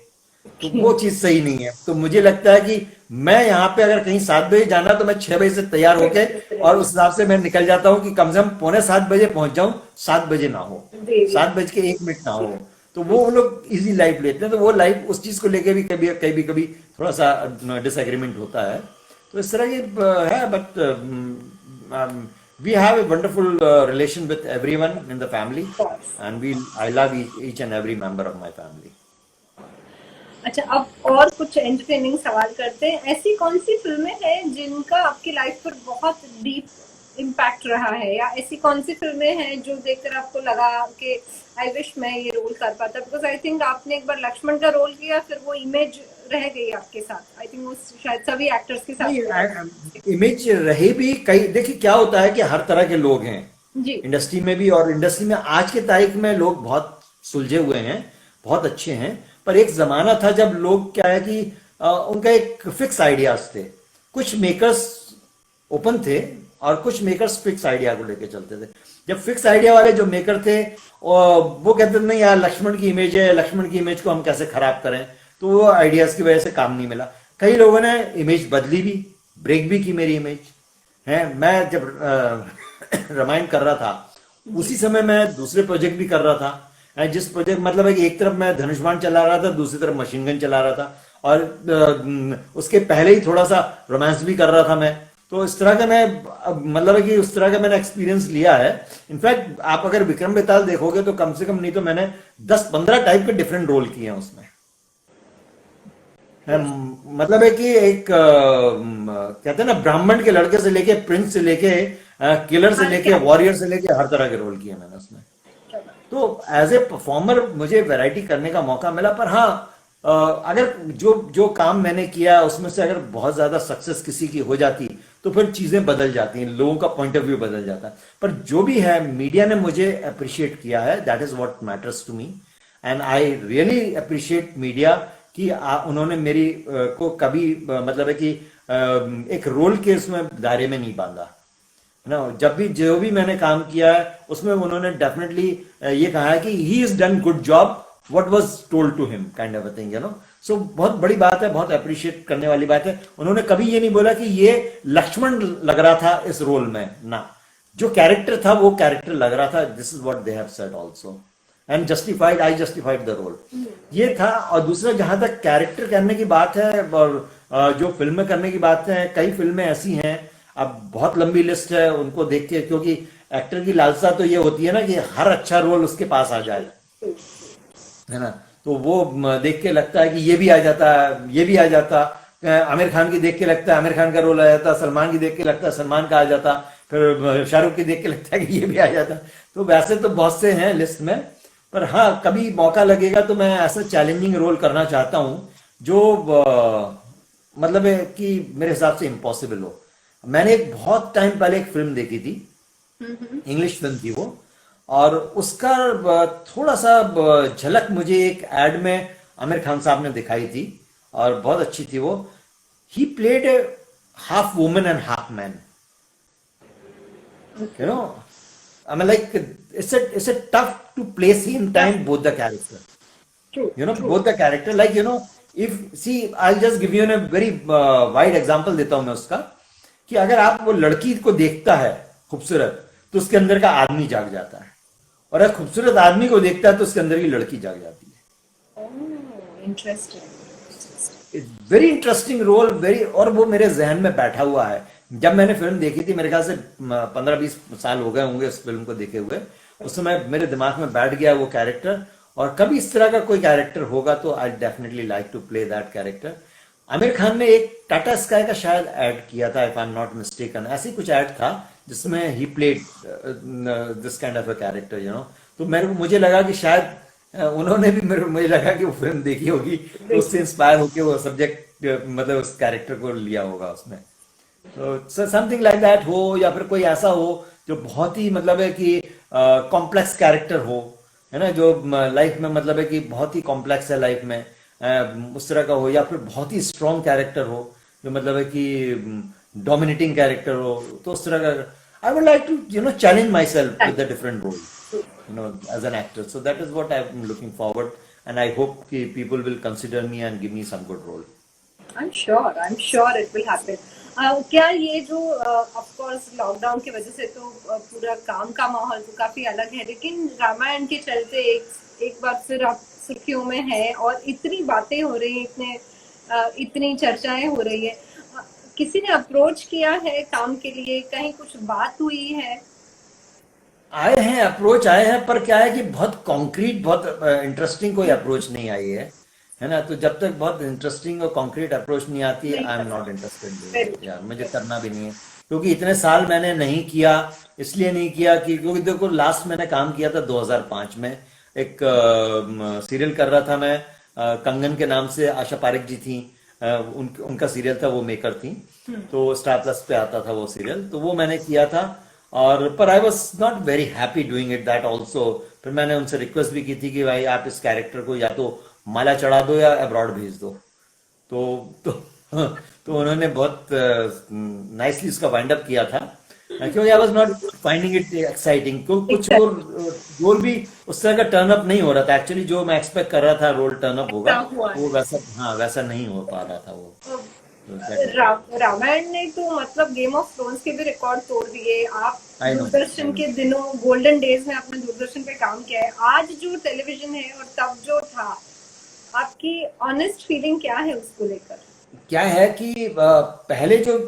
तो वो चीज सही नहीं है। तो मुझे लगता है कि मैं यहाँ पे अगर कहीं 7 बजे जाना तो मैं 6 बजे से तैयार होके और उस हिसाब से मैं निकल जाता हूँ कि कम से कम 6:45 बजे पहुंच जाऊं, 7 बजे ना हो, 7:01 ना हो। तो वो लोग इजी लाइफ लेते हैं, तो वो लाइफ उस चीज को लेके भी कभी थोड़ा सा डिसएग्रीमेंट होता है। तो इस तरह की है, but we have a wonderful relation with everyone in the family, and I love each and every member of my family. अच्छा, अब और कुछ एंटरटेनिंग सवाल करते हैं। ऐसी कौन सी फिल्में हैं जिनका आपकी लाइफ पर बहुत डीप इम्पैक्ट रहा है, या ऐसी कौन सी फिल्में हैं जो देखकर आपको लगा कि आई विश मैं ये रोल कर पाता? बिकॉज आई थिंक आपने एक बार लक्ष्मण का रोल किया, फिर वो इमेज रह गई आपके साथ। आई थिंक वो शायद सभी एक्टर्स के साथ नहीं, इमेज रहे भी कई। देखिए क्या होता है कि हर तरह के लोग हैं जी। इंडस्ट्री में भी, और इंडस्ट्री में आज के तारीख में लोग बहुत सुलझे हुए हैं, बहुत अच्छे हैं। पर एक जमाना था जब लोग क्या है कि उनका एक फिक्स आइडियाज थे। कुछ मेकर्स ओपन थे और कुछ मेकर्स फिक्स आइडिया को लेके चलते थे। जब फिक्स आइडिया वाले जो मेकर थे वो कहते थे नहीं यार लक्ष्मण की इमेज है, लक्ष्मण की इमेज को हम कैसे खराब करें, तो वो आइडियाज की वजह से काम नहीं मिला। कई लोगों ने इमेज बदली भी, ब्रेक भी की मेरी इमेज है। मैं जब रामायण कर रहा था उसी समय मैं दूसरे प्रोजेक्ट भी कर रहा था, जिस प्रोजेक्ट मतलब है कि एक तरफ मैं धनुष्बाण चला रहा था, दूसरी तरफ मशीन गन चला रहा था, और उसके पहले ही थोड़ा सा रोमांस भी कर रहा था मैं। तो इस तरह का मैं मतलब है कि उस तरह का मैंने एक्सपीरियंस लिया है। इनफैक्ट आप अगर विक्रम बेताल देखोगे तो कम से कम नहीं तो मैंने 10-15 टाइप के डिफरेंट रोल किए हैं उसमें। मतलब है कि एक कहते हैं ना, ब्राह्मण के लड़के से लेके प्रिंस से लेके किलर से लेके वॉरियर से लेके हर तरह के रोल किए मैंने उसमें। तो एज ए परफॉर्मर मुझे वैरायटी करने का मौका मिला। पर हाँ, अगर जो जो काम मैंने किया उसमें से अगर बहुत ज्यादा सक्सेस किसी की हो जाती तो फिर चीजें बदल जाती हैं, लोगों का पॉइंट ऑफ व्यू बदल जाता है। पर जो भी है मीडिया ने मुझे अप्रिशिएट किया है, that is what matters to me, and I really appreciate media कि उन्होंने मेरी को कभी मतलब है कि एक रोल के उसमें दायरे में नहीं बांधा ना। जब भी जो भी मैंने काम किया है उसमें उन्होंने डेफिनेटली ये कहा है कि he is done good job, what was told to him, kind of a thing, you know. So बहुत बड़ी बात है, बहुत अप्रिशिएट करने वाली बात है। उन्होंने कभी ये नहीं बोला कि ये लक्ष्मण लग रहा था इस रोल में, ना, जो कैरेक्टर था वो कैरेक्टर लग रहा था। This is what they have said also, and justified, I justified the role, ये था। और दूसरा जहां तक कैरेक्टर करने की बात है और जो फिल्में करने की बात है, कई फिल्में ऐसी हैं, अब बहुत लंबी लिस्ट है उनको देख के, क्योंकि एक्टर की लालसा तो ये होती है ना कि हर अच्छा रोल उसके पास आ जाए, है ना। तो वो देख के लगता है कि ये भी आ जाता, ये भी आ जाता। आमिर खान की देख के लगता है आमिर खान का रोल आ जाता, सलमान की देख के लगता है सलमान का आ जाता, फिर शाहरुख की देख के लगता है कि ये भी आ जाता। तो वैसे तो बहुत से हैं लिस्ट में, पर हाँ कभी मौका लगेगा तो मैं ऐसा चैलेंजिंग रोल करना चाहता हूं जो मतलब है कि मेरे हिसाब से इम्पॉसिबल हो। मैंने एक बहुत टाइम पहले एक फिल्म देखी थी, इंग्लिश फिल्म थी वो, और उसका थोड़ा सा झलक मुझे एक एड में आमिर खान साहब ने दिखाई थी और बहुत अच्छी थी वो। He played a half woman and half man, you know. I mean, like it's a tough to place in time both the character. True, You know, true. both the character. Like you know, if see, I'll just give you a very wide example देता हूं मैं उसका, कि अगर आप वो लड़की को देखता है खूबसूरत तो उसके अंदर का आदमी जाग जाता है, और अगर खूबसूरत आदमी को देखता है तो उसके अंदर की लड़की जाग जाती है। Oh, interesting. It's very interesting role, very. और वो मेरे जहन में बैठा हुआ है। जब मैंने फिल्म देखी थी, मेरे ख्याल से 15-20 साल हो गए होंगे उस फिल्म को देखे हुए, उस समय मेरे दिमाग में बैठ गया वो कैरेक्टर। और कभी इस तरह का कोई कैरेक्टर होगा तो I definitely like to play that character. Aamir Khan ने एक टाटा स्काई का शायद ऐड किया था, if I am not mistaken, ऐसी कुछ ऐड था जिसमें he played this kind of a character, you know. तो मुझे लगा कि शायद उन्होंने भी मुझे लगा कि वो फिल्म देखी होगी तो उससे इंस्पायर होकर वो सब्जेक्ट मतलब उस कैरेक्टर को लिया होगा उसमें। तो समथिंग लाइक दैट हो, या फिर कोई ऐसा हो जो बहुत ही मतलब है कि कॉम्प्लेक्स कैरेक्टर हो, है ना, जो लाइफ में मतलब है कि बहुत ही कॉम्प्लेक्स है लाइफ में, उस तरह का हो। या फिर बहुत ही स्ट्रॉन्ग कैरेक्टर हो जो मतलब है कि डोमिनेटिंग कैरेक्टर हो, तो उस तरह का I would like to you know challenge myself with the different role, you know, as an actor. So that is what I'm looking forward, and I hope कि people will consider me and give me some good role. I'm sure it will happen. क्या ये जो of course lockdown की वजह से तो पूरा काम का माहौल तो काफी अलग है, लेकिन रामायण के चलते एक बार फिर आप सुर्खियों में है और इतनी बातें हो रही हैं, इतनी चर्चाएं हो रही है। किसी ने अप्रोच किया है काम के लिए, कहीं कुछ बात हुई है? आए हैं, अप्रोच आए हैं, पर क्या है कि बहुत कॉन्क्रीट, बहुत इंटरेस्टिंग कोई अप्रोच नहीं आई है ना। तो जब तक बहुत इंटरेस्टिंग और कॉन्क्रीट अप्रोच नहीं आती, आई एम नॉट इंटरेस्टेड यार, मुझे करना भी नहीं है। क्योंकि इतने साल मैंने नहीं किया, इसलिए नहीं किया कि क्योंकि देखो लास्ट मैंने काम किया था 2005 में। एक सीरियल कर रहा था मैं, कंगन के नाम से, आशा पारेख जी थी, उनका सीरियल था, वो मेकर थी, तो स्टार प्लस पे आता था वो सीरियल, तो वो मैंने किया था। और पर I was not very happy doing it that also. फिर मैंने उनसे रिक्वेस्ट भी की थी कि भाई आप इस कैरेक्टर को या तो माला चढ़ा दो या अब्रॉड भेज दो। तो तो तो उन्होंने बहुत नाइसली उसका वाइंड अप किया था, क्योंकि I was not finding it exciting. कुछ और रोल भी उस तरह का टर्न अप नहीं हो रहा था एक्चुअली, जो मैं एक्सपेक्ट कर रहा था रोल टर्न अप होगा, वो वैसा, हाँ वैसा नहीं हो पा रहा था वो। रामायण ने तो मतलब गेम ऑफ थ्रोन्स के भी रिकॉर्ड तोड़ दिए। आप आई नो, दूरदर्शन के दिनों, गोल्डन डेज में आपने दूरदर्शन पे काम किया है। आज जो टेलीविजन है और तब जो था, आपकी ऑनेस्ट फीलिंग क्या है उसको लेकर? क्या है कि पहले जो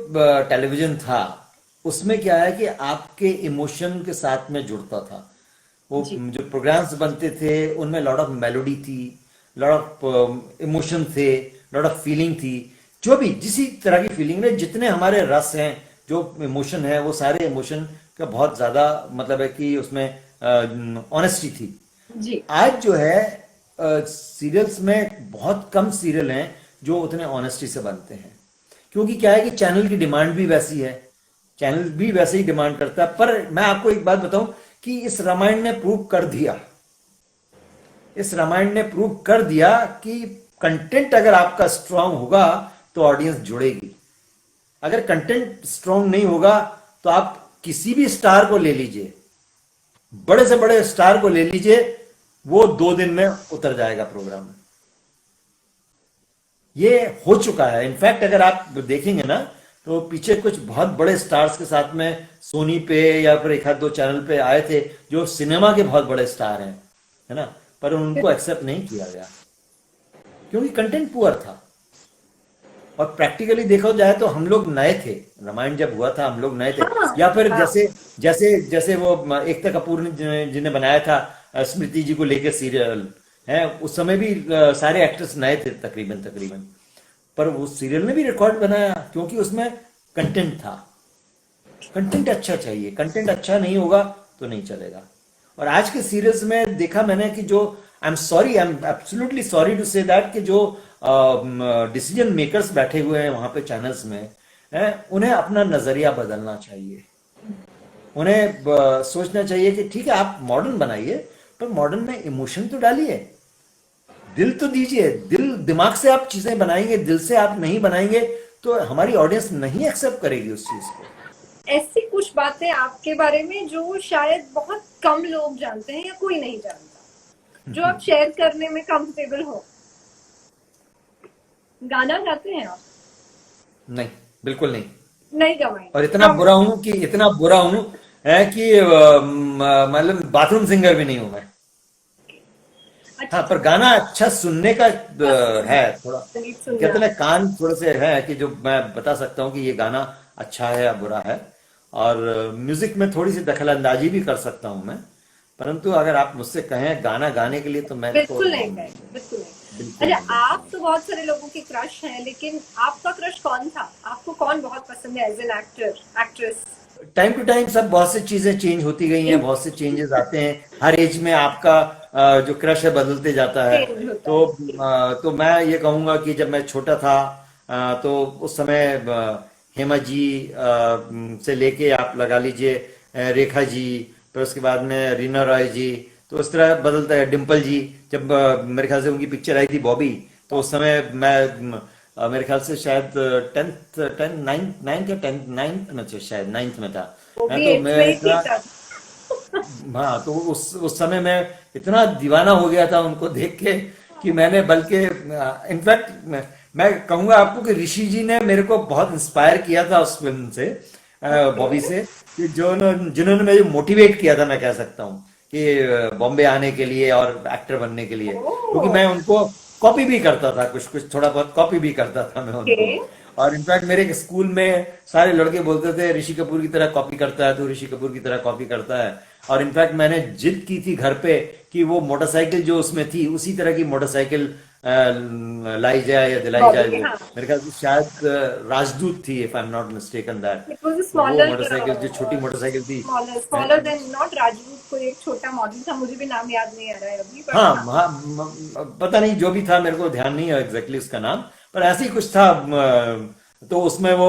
टेलीविजन था उसमें क्या है कि आपके इमोशन के साथ में जुड़ता था। वो जी जो प्रोग्राम्स बनते थे उनमें लॉट ऑफ मेलोडी थी, लॉट ऑफ इमोशन थे, लॉट ऑफ फीलिंग थी। जो भी जिस तरह की फीलिंग में जितने हमारे रस हैं, जो इमोशन है, वो सारे इमोशन का बहुत ज्यादा मतलब है कि उसमें ऑनेस्टी थी। जी आज जो है सीरियल्स में बहुत कम सीरियल हैं जो उतने ऑनेस्टी से बनते हैं, क्योंकि क्या है कि चैनल की डिमांड भी वैसी है, चैनल भी वैसे ही डिमांड करता है। पर मैं आपको एक बात बताऊं कि इस रामायण ने प्रूव कर दिया, इस रामायण ने प्रूव कर दिया कि कंटेंट अगर आपका स्ट्रांग होगा तो ऑडियंस जुड़ेगी। अगर कंटेंट स्ट्रांग नहीं होगा तो आप किसी भी स्टार को ले लीजिए, बड़े से बड़े स्टार को ले लीजिए, वो 2 दिन में उतर जाएगा प्रोग्राम में। ये हो चुका है। इनफैक्ट अगर आप देखेंगे ना तो पीछे कुछ बहुत बड़े स्टार्स के साथ में सोनी पे या फिर एक आध 2 चैनल पे आए थे जो सिनेमा के बहुत बड़े स्टार हैं, है ना, पर उनको एक्सेप्ट नहीं किया गया क्योंकि कंटेंट पुअर था। और प्रैक्टिकली देखा जाए तो हम लोग नए थे, रामायण जब हुआ था हम लोग नए थे। हाँ या फिर हाँ जैसे जैसे जैसे वो एकता कपूर ने जिन्हें बनाया था स्मृति जी को लेकर सीरियल है, उस समय भी सारे एक्टर्स नए थे तकरीबन तकरीबन, पर वो सीरियल ने भी रिकॉर्ड बनाया क्योंकि उसमें कंटेंट था। कंटेंट अच्छा चाहिए, कंटेंट अच्छा नहीं होगा तो नहीं चलेगा। और आज के सीरियल्स में देखा मैंने कि जो I am absolutely sorry to say that कि जो डिसीजन मेकर्स बैठे हुए हैं वहां पे चैनल्स में उन्हें अपना नजरिया बदलना चाहिए। उन्हें सोचना चाहिए कि ठीक है आप मॉडर्न बनाइए, पर मॉडर्न में इमोशन तो डालिए, दिल तो दीजिए। दिल दिमाग से आप चीजें बनाएंगे, दिल से आप नहीं बनाएंगे तो हमारी ऑडियंस नहीं एक्सेप्ट करेगी उस चीज को। ऐसी कुछ बातें आपके बारे में जो शायद बहुत कम लोग जानते हैं या कोई नहीं जानता, जो आप शेयर करने में कंफर्टेबल हो? गाना गाते हैं आप? नहीं, बिल्कुल नहीं। नहीं गवाएंगे और इतना बुरा हूं कि इतना बुरा हूं है कि मतलब बाथरूम सिंगर भी नहीं हूं मैं। अच्छा हाँ, पर गाना अच्छा सुनने का है थोड़ा, संगीत कहते सुनना। हैं कान थोड़े से है कि जो मैं बता सकता हूँ कि ये गाना अच्छा है या बुरा है। और म्यूजिक में थोड़ी सी दखल अंदाजी भी कर सकता हूँ मैं, परंतु अगर आप मुझसे कहें गाना गाने के लिए तो मैं तो बिल्कुल नहीं कहेंगे, बिल्कुल नहीं। बिल्कुल अच्छा, नहीं। आप तो बहुत सारे लोगों के क्रश हैं, लेकिन आपका क्रश कौन था? आपको कौन बहुत पसंद है as an actor, actress? Time to time सब बहुत सी चीजें चेंज होती गई हैं, बहुत से चेंजेस आते हैं। हर एज में आपका जो क्रश है बदलते जाता है। चेंज होता तो है। तो मैं ये कहूंगा कि जब मैं छोटा था तो उस समय हेमा जी से लेके आप लगा लीजिए रेखा जी, फिर उसके बाद में रीना रॉय जी, तो उस तरह बदलता है। डिम्पल जी, जब मेरे ख्याल से उनकी पिक्चर आई थी बॉबी, तो उस समय मैं मेरे ख्याल से शायद नाइन्थ या टेंथ, नाइन्थ में था, शायद नाइन्थ में था। वो मैं भी तो एट्थ मैं में ही थी इतना, तब। हाँ, तो उस समय मैं इतना दीवाना हो गया था उनको देख के कि मैंने बल्कि इनफैक्ट मैं कहूंगा आपको कि ऋषि जी ने मेरे को बहुत इंस्पायर किया था उस फिल्म से, बॉबी से, कि जो जिन्होंने मुझे मोटिवेट किया था, मैं कह सकता हूँ कि बॉम्बे आने के लिए और एक्टर बनने के लिए, क्योंकि मैं उनको कॉपी भी करता था, कुछ कुछ थोड़ा बहुत कॉपी भी करता था मैं ओके। उनको। और इनफैक्ट मेरे स्कूल में सारे लड़के बोलते थे ऋषि कपूर की तरह कॉपी करता है, तो ऋषि कपूर की तरह कॉपी करता है। और इनफैक्ट मैंने जिद की थी घर पे कि वो मोटरसाइकिल जो उसमें थी उसी तरह की मोटरसाइकिल लाई जाए या दिलाई जाए। बॉबी, वो हाँ। मेरे ख्याल से शायद राजदूत थी, if I am not mistaken that. It was a तो वो स्मॉलर, मोटरसाइकिल जो छोटी मोटरसाइकिल थी। स्मॉलर देन नॉट राजू, कोई एक छोटा मॉडल था, मुझे भी नाम याद नहीं आ रहा है अभी, बट हाँ हाँ। हाँ, पता नहीं जो भी था, मेरे को ध्यान नहीं है एग्जैक्टली उसका नाम, पर ऐसे ही कुछ था। तो उसमें वो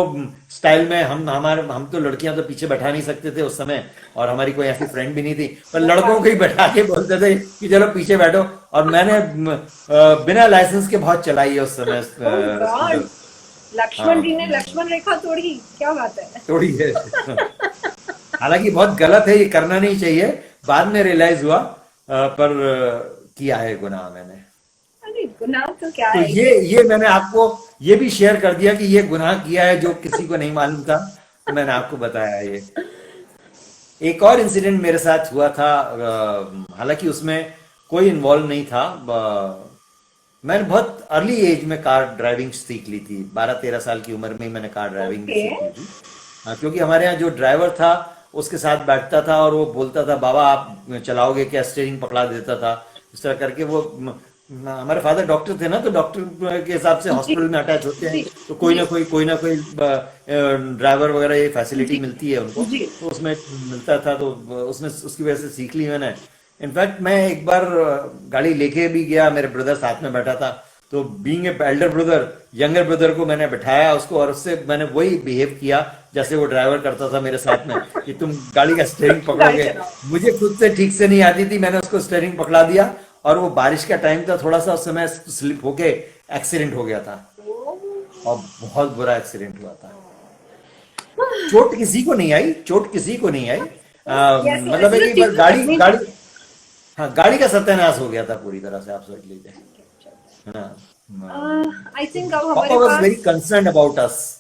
स्टाइल में हम तो लड़कियां तो पीछे बैठा नहीं सकते थे उस समय, और हमारी कोई ऐसी फ्रेंड भी नहीं थी, पर लड़कों को ही बैठा के बोलते थे कि चलो पीछे बैठो। और मैंने बिना लाइसेंस के बहुत चलाई है उस समय ओह गॉड, स्कूटर। लक्ष्मण जी हाँ, ने लक्ष्मण रेखा तोड़ी, क्या बात है। थोड़ी है। हालांकि बहुत गलत है, ये करना नहीं चाहिए, बाद में रियलाइज हुआ, पर किया है गुनाह मैंने। अरे गुनाह तो क्या तो है ये मैंने आपको ये भी शेयर कर दिया कि ये गुनाह किया है जो किसी को नहीं मालूम था, तो मैंने आपको बताया ये। एक और इंसिडेंट मेरे साथ हुआ था, हालांकि उसमें कोई इन्वॉल्व नहीं था। मैंने बहुत अर्ली एज में कार ड्राइविंग सीख ली थी, 12-13 साल की उम्र में ही मैंने कार ड्राइविंग भी ओके। सीख ली थी। हाँ, क्योंकि हमारे यहाँ जो ड्राइवर था उसके साथ बैठता था और वो बोलता था बाबा आप चलाओगे क्या, स्टीयरिंग पकड़ा देता था, इस तरह करके वो हमारे फादर डॉक्टर थे ना, तो डॉक्टर के हिसाब से जी हॉस्पिटल में अटैच होते हैं, जी तो जी कोई ना कोई ड्राइवर वगैरह ये फैसिलिटी जी मिलती है उनको, जी। तो उसमें मिलता था, तो उसमें उसकी वजह से सीख ली मैंने। इनफैक्ट मैं एक बार गाड़ी लेके भी गया, मेरे ब्रदर साथ में बैठा था, तो being a Elder brother, younger brother को मैंने बैठाया उसको, और उससे मैंने वही बिहेव किया जैसे वो ड्राइवर करता था मेरे साथ में, कि तुम गाड़ी का स्टीयरिंग गाड़ी पकड़ोगे। चलाओ। मुझे खुद से ठीक से नहीं आती थी, मैंने उसको स्टीयरिंग पकड़ा दिया, और वो बारिश का टाइम था थोड़ा सा, उस समय स्लिप होके एक्सीडेंट हो गया था, और बहुत बुरा एक्सीडेंट हुआ था। चोट किसी को नहीं आई, चोट किसी को नहीं आई। यस मतलब है ऐसी तो कि बस चीजें गाड़ी करनी गाड़ी चाहिए। हाँ, गाड़ी का सत्यानाश हो गया था पूरी तरह से, आप सोच लीजिए। हाँ, आई थिंक अब पापा हमारे was very pass, concern about us,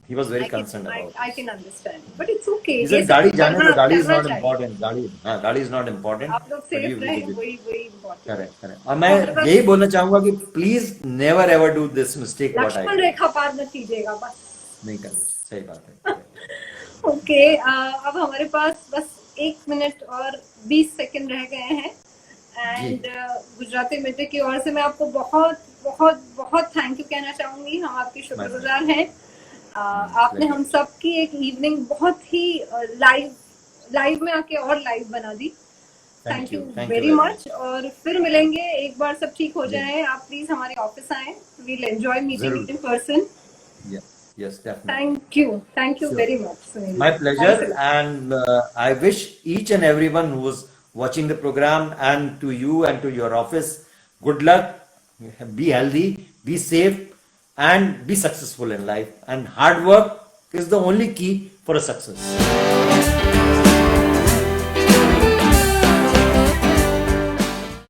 he was very I can concern I about I us. Can understand, but it's okay, He ये said, सब गाड़ी जाने करना दो, गाड़ी इज करना नॉट चाहिए। इम्पोर्टेंट, गाड़ी, हाँ, गाड़ी इज नॉट इम्पोर्टेंट, आप लोग बट सेफ यू रहें, लीव इट। वही वही इम्पोर्टेंट है। Correct correct. और मैं अब हमारे यही पास बोलना चाहूंगा कि please never ever do this mistake what I Lakshman did. रेखा पार मत कीजिएगा बस। नहीं करना, सही बात है, करेक्ट। ओके, अब हमारे पास बस 1 मिनट और 20 सेकंड रह गए हैं, जी, एंड गुजराती मीडिया की ओर से मैं आपको बहुत बहुत बहुत थैंक यू कहना चाहूंगी, हम आपके माय शुक्रगुजार हैं। आपने प्लेजर। हम सब की एक इवनिंग बहुत ही लाइव लाइव में आके और लाइव बना दी। Thank you thank you very very much, much. और फिर मिलेंगे एक बार सब ठीक हो जी, जाए, आप प्लीज हमारे ऑफिस आए, वील एंजॉय मीटिंग जरूर। In person. Yes definitely. Thank you sure. Very much Sunil My ji, pleasure, thanks a lot. and I wish each and everyone who is watching the program, and to you and to your office, good luck, be healthy, be safe, and be successful in life. And hard work is the only key for a success.